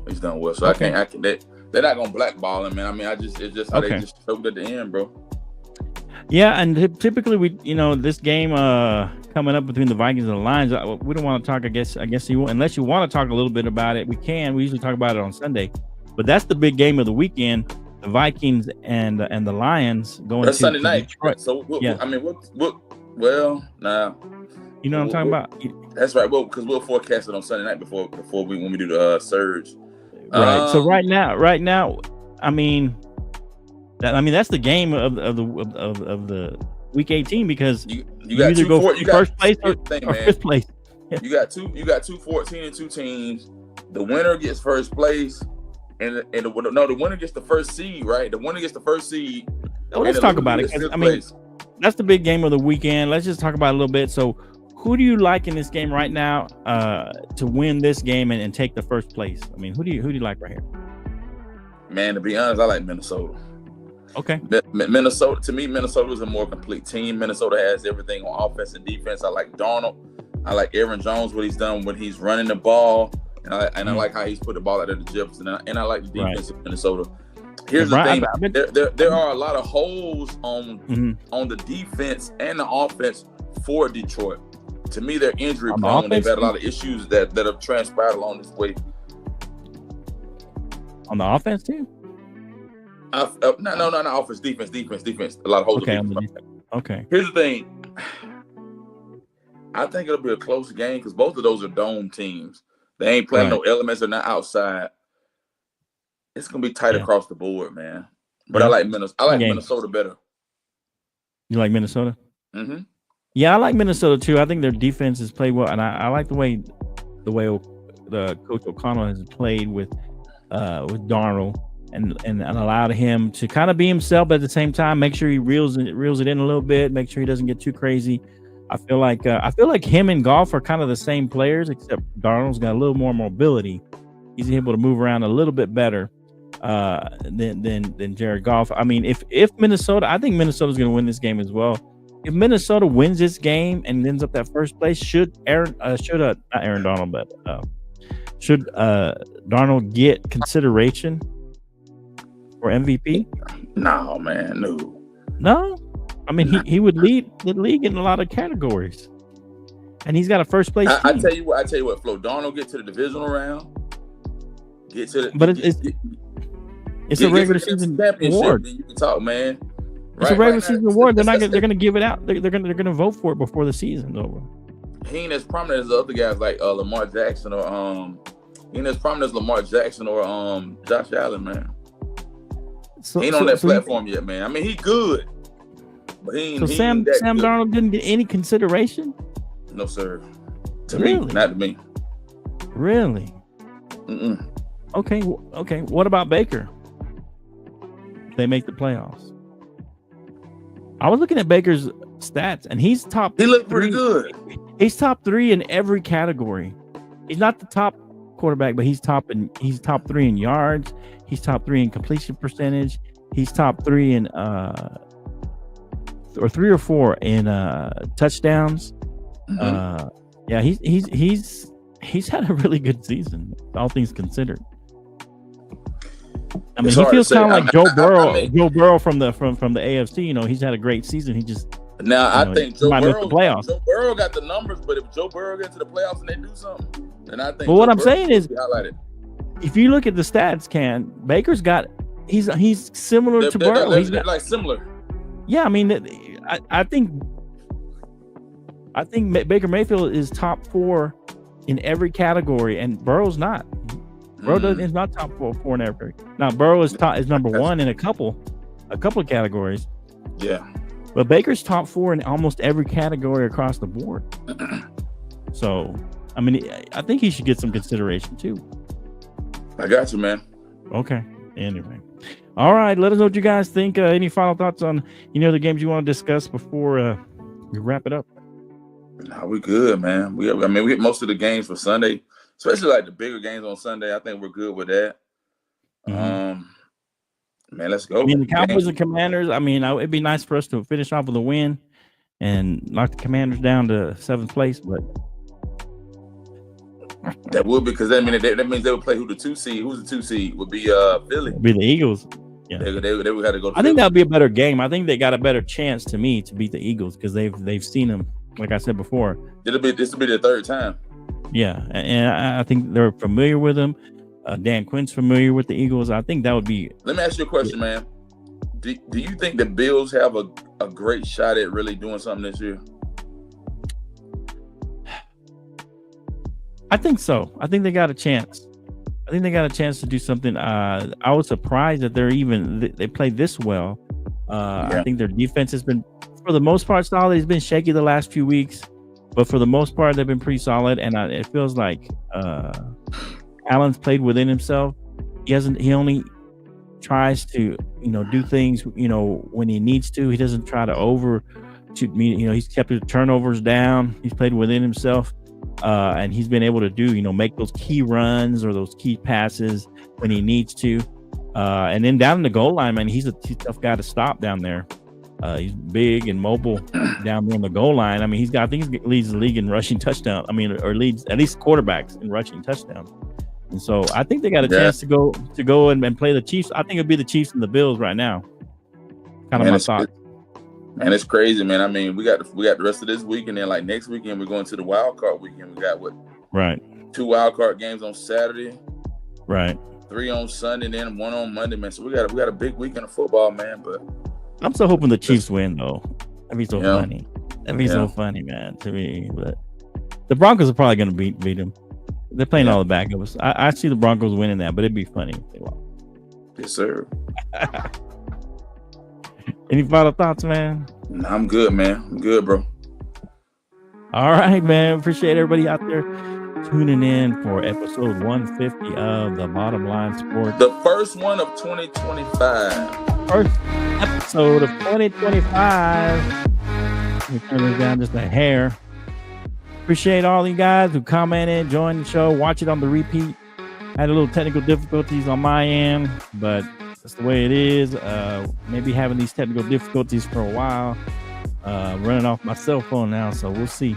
So I can't. They're not gonna blackball him, man. I mean, it's just how they just choked at the end, bro. Yeah, and typically we, this game coming up between the Vikings and the Lions, we don't want to talk. I guess unless you want to talk a little bit about it, we can. We usually talk about it on Sunday, but that's the big game of the weekend: the Vikings and the Lions going. That's to Sunday night. Detroit. So well, nah. You know what I'm talking about? That's right. Well, because we'll forecast it on Sunday night when we do the surge. Right. So right now, I mean, that's the game of the week 18, because you got either go first place or fifth place. You got two 14-2 teams. The winner gets first place, and the winner gets the first seed, right? The winner gets the first seed. Oh, let's talk about it. I mean, that's the big game of the weekend. Let's just talk about it a little bit. So, who do you like in this game right now to win this game and take the first place? I mean, who do you like right here? Man, to be honest, I like Minnesota. Okay. Minnesota, to me, Minnesota is a more complete team. Minnesota has everything on offense and defense. I like Darnold. I like Aaron Jones, what he's done when he's running the ball. And I like how he's put the ball out of the Jefferson. And I like the defense of Minnesota. Here's the thing. There are a lot of holes on the defense and the offense for Detroit. To me, they're injury prone. They've had a lot of issues that have transpired along this way. On the offense too? No, offense, defense. A lot of holes. Okay. Here's the thing. I think it'll be a close game because both of those are dome teams. They ain't playing no elements. They're not outside. It's gonna be tight across the board, man. But I like Minnesota. I like Minnesota better. You like Minnesota? Mm-hmm. Yeah, I like Minnesota too. I think their defense has played well, and I like the way the Coach O'Connell has played with Darnold and allowed him to kind of be himself, but at the same time make sure he reels it in a little bit, make sure he doesn't get too crazy. I feel like him and Goff are kind of the same players, except Darnold's got a little more mobility. He's able to move around a little bit better than Jared Goff. I mean, if Minnesota, I think Minnesota's going to win this game as well. If Minnesota wins this game and ends up that first place, should Darnold Darnold get consideration for MVP? No, man, no. I mean, he would lead the league in a lot of categories, and he's got a first place. I tell you what, Flo. Darnold get to the divisional round, it's a regular season award. Then you can talk, man. It's a regular season award. They're going to give it out. They're going to vote for it before the season's over. He ain't as prominent as the other guys like Lamar Jackson or Josh Allen, man. He ain't on that platform yet, man. I mean, he good. But Sam Darnold didn't get any consideration? No, sir. To me, not to me. Really? Mm-mm. Okay. What about Baker? They make the playoffs. I was looking at Baker's stats, and he's top. He looked pretty good. He's top 3 in every category. He's not the top quarterback, but he's top 3 in yards. He's top 3 in completion percentage. He's top 3 in or 3 or 4 in touchdowns. Mm-hmm. Yeah, he's had a really good season, all things considered. I mean, he feels kind of like Joe Burrow. Joe Burrow from the AFC. You know, he's had a great season. He just I think Joe Burrow, playoffs. Joe Burrow got the numbers, but if Joe Burrow gets to the playoffs and they do something, then I think. Well, what I'm saying is, if you look at the stats, Baker's got he's similar to Burrow. They're like similar. Yeah, I mean, I think I think Baker Mayfield is top 4 in every category, and Burrow's not. Burrow is not top four in every. Now Burrow is number 1 in a couple of categories. Yeah. But Baker's top 4 in almost every category across the board. So, I mean, I think he should get some consideration too. I got you, man. Okay. Anyway. All right. Let us know what you guys think. Any final thoughts on the games you want to discuss before we wrap it up? No, we good, man. We get most of the games for Sunday, especially like the bigger games on Sunday. I think we're good with that. Mm-hmm. Man, let's go. I mean, the Cowboys and Commanders. I mean, it'd be nice for us to finish off with a win and knock the Commanders down to 7th place, but that would, because that means they would play who the 2 seed. Who's the 2 seed? Would be Philly. It'd be the Eagles. Yeah, they would have to go. I think that would be a better game. I think they got a better chance to beat the Eagles because they've seen them. Like I said before, this will be their 3rd time. Yeah, and I think they're familiar with them. Dan Quinn's familiar with the Eagles. I think that would be. Let me ask you a question, man. Do you think the Bills have a great shot at really doing something this year? I think so. I think they got a chance. I think they got a chance to do something. I was surprised that they played this well. I think their defense has been, for the most part, solid. It's been shaky the last few weeks, but for the most part, they've been pretty solid. And it feels like Allen's played within himself. He only tries to do things when he needs to. He doesn't try to he's kept his turnovers down. He's played within himself, and he's been able to do make those key runs or those key passes when he needs to. And then down in the goal line, man, he's a tough guy to stop down there. He's big and mobile down there on the goal line. I mean, I think he leads the league in rushing touchdown. I mean, or leads at least quarterbacks in rushing touchdowns. And so I think they got a chance to go and play the Chiefs. I think it'd be the Chiefs and the Bills right now. Kind of my thought. Man, it's crazy, man. I mean, we got the rest of this week, and then like next weekend we're going to the wild card weekend. We got 2 wild card games on Saturday, right? 3 on Sunday, and then 1 on Monday, man. So we got a big weekend of football, man. But I'm so hoping the Chiefs win, though. That'd be so funny. That'd be so funny, man, to me. But the Broncos are probably going to beat them. They're playing all the backups. I see the Broncos winning that, but it'd be funny if they won. Yes, sir. Any final thoughts, man? Nah, I'm good, man. I'm good, bro. All right, man. Appreciate everybody out there tuning in for episode 150 of the Bottom Line Sports. The first one of 2025. First episode of 2025. Let me turn this down just a hair. Appreciate all you guys who commented, joined the show, watch it on the repeat. Had a little technical difficulties on my end, but that's the way it is. Maybe having these technical difficulties for a while. Running off my cell phone now, so we'll see.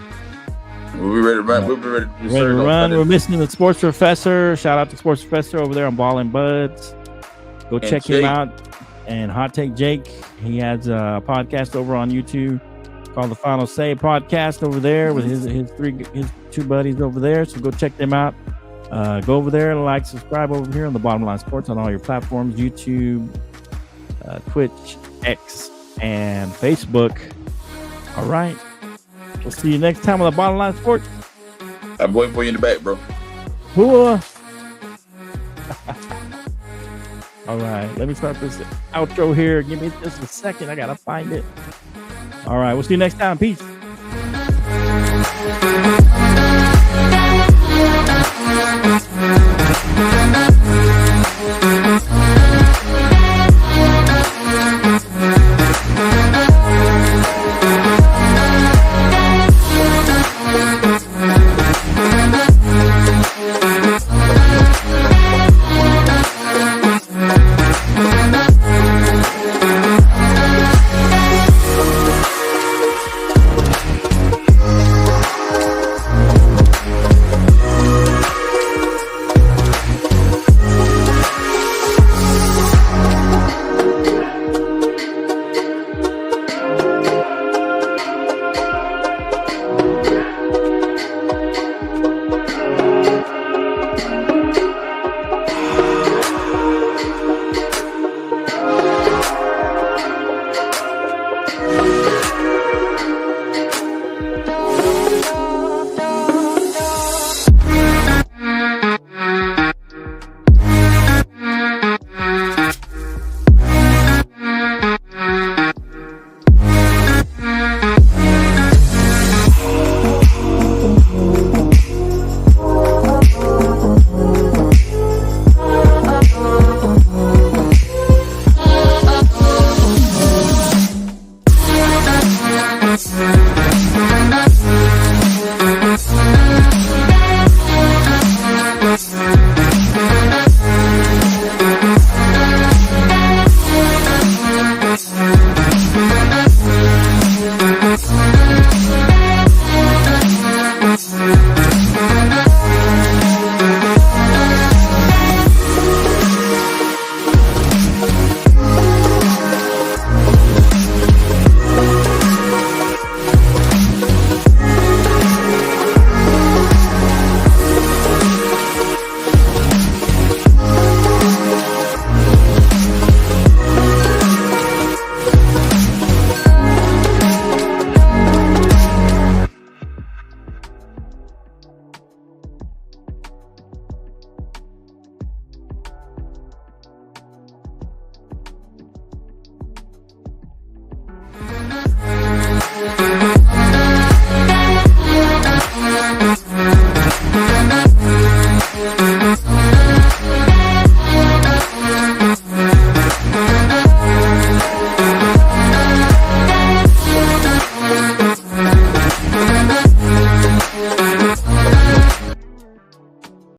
We'll be ready to run. We'll be ready to run. We're missing the Sports Professor. Shout out to Sports Professor over there on Ball and Buds. Go check him out. And Hot Take Jake, he has a podcast over on YouTube called the Final Say Podcast over there with his 2 buddies over there. So go check them out. Go over there, like, subscribe over here on the Bottom Line Sports on all your platforms: YouTube, Twitch, X, and Facebook. All right. We'll see you next time on the Bottom Line Sports. I'm waiting for you in the back, bro. All right. Let me start this outro here. Give me just a second. I got to find it. All right. We'll see you next time. Peace.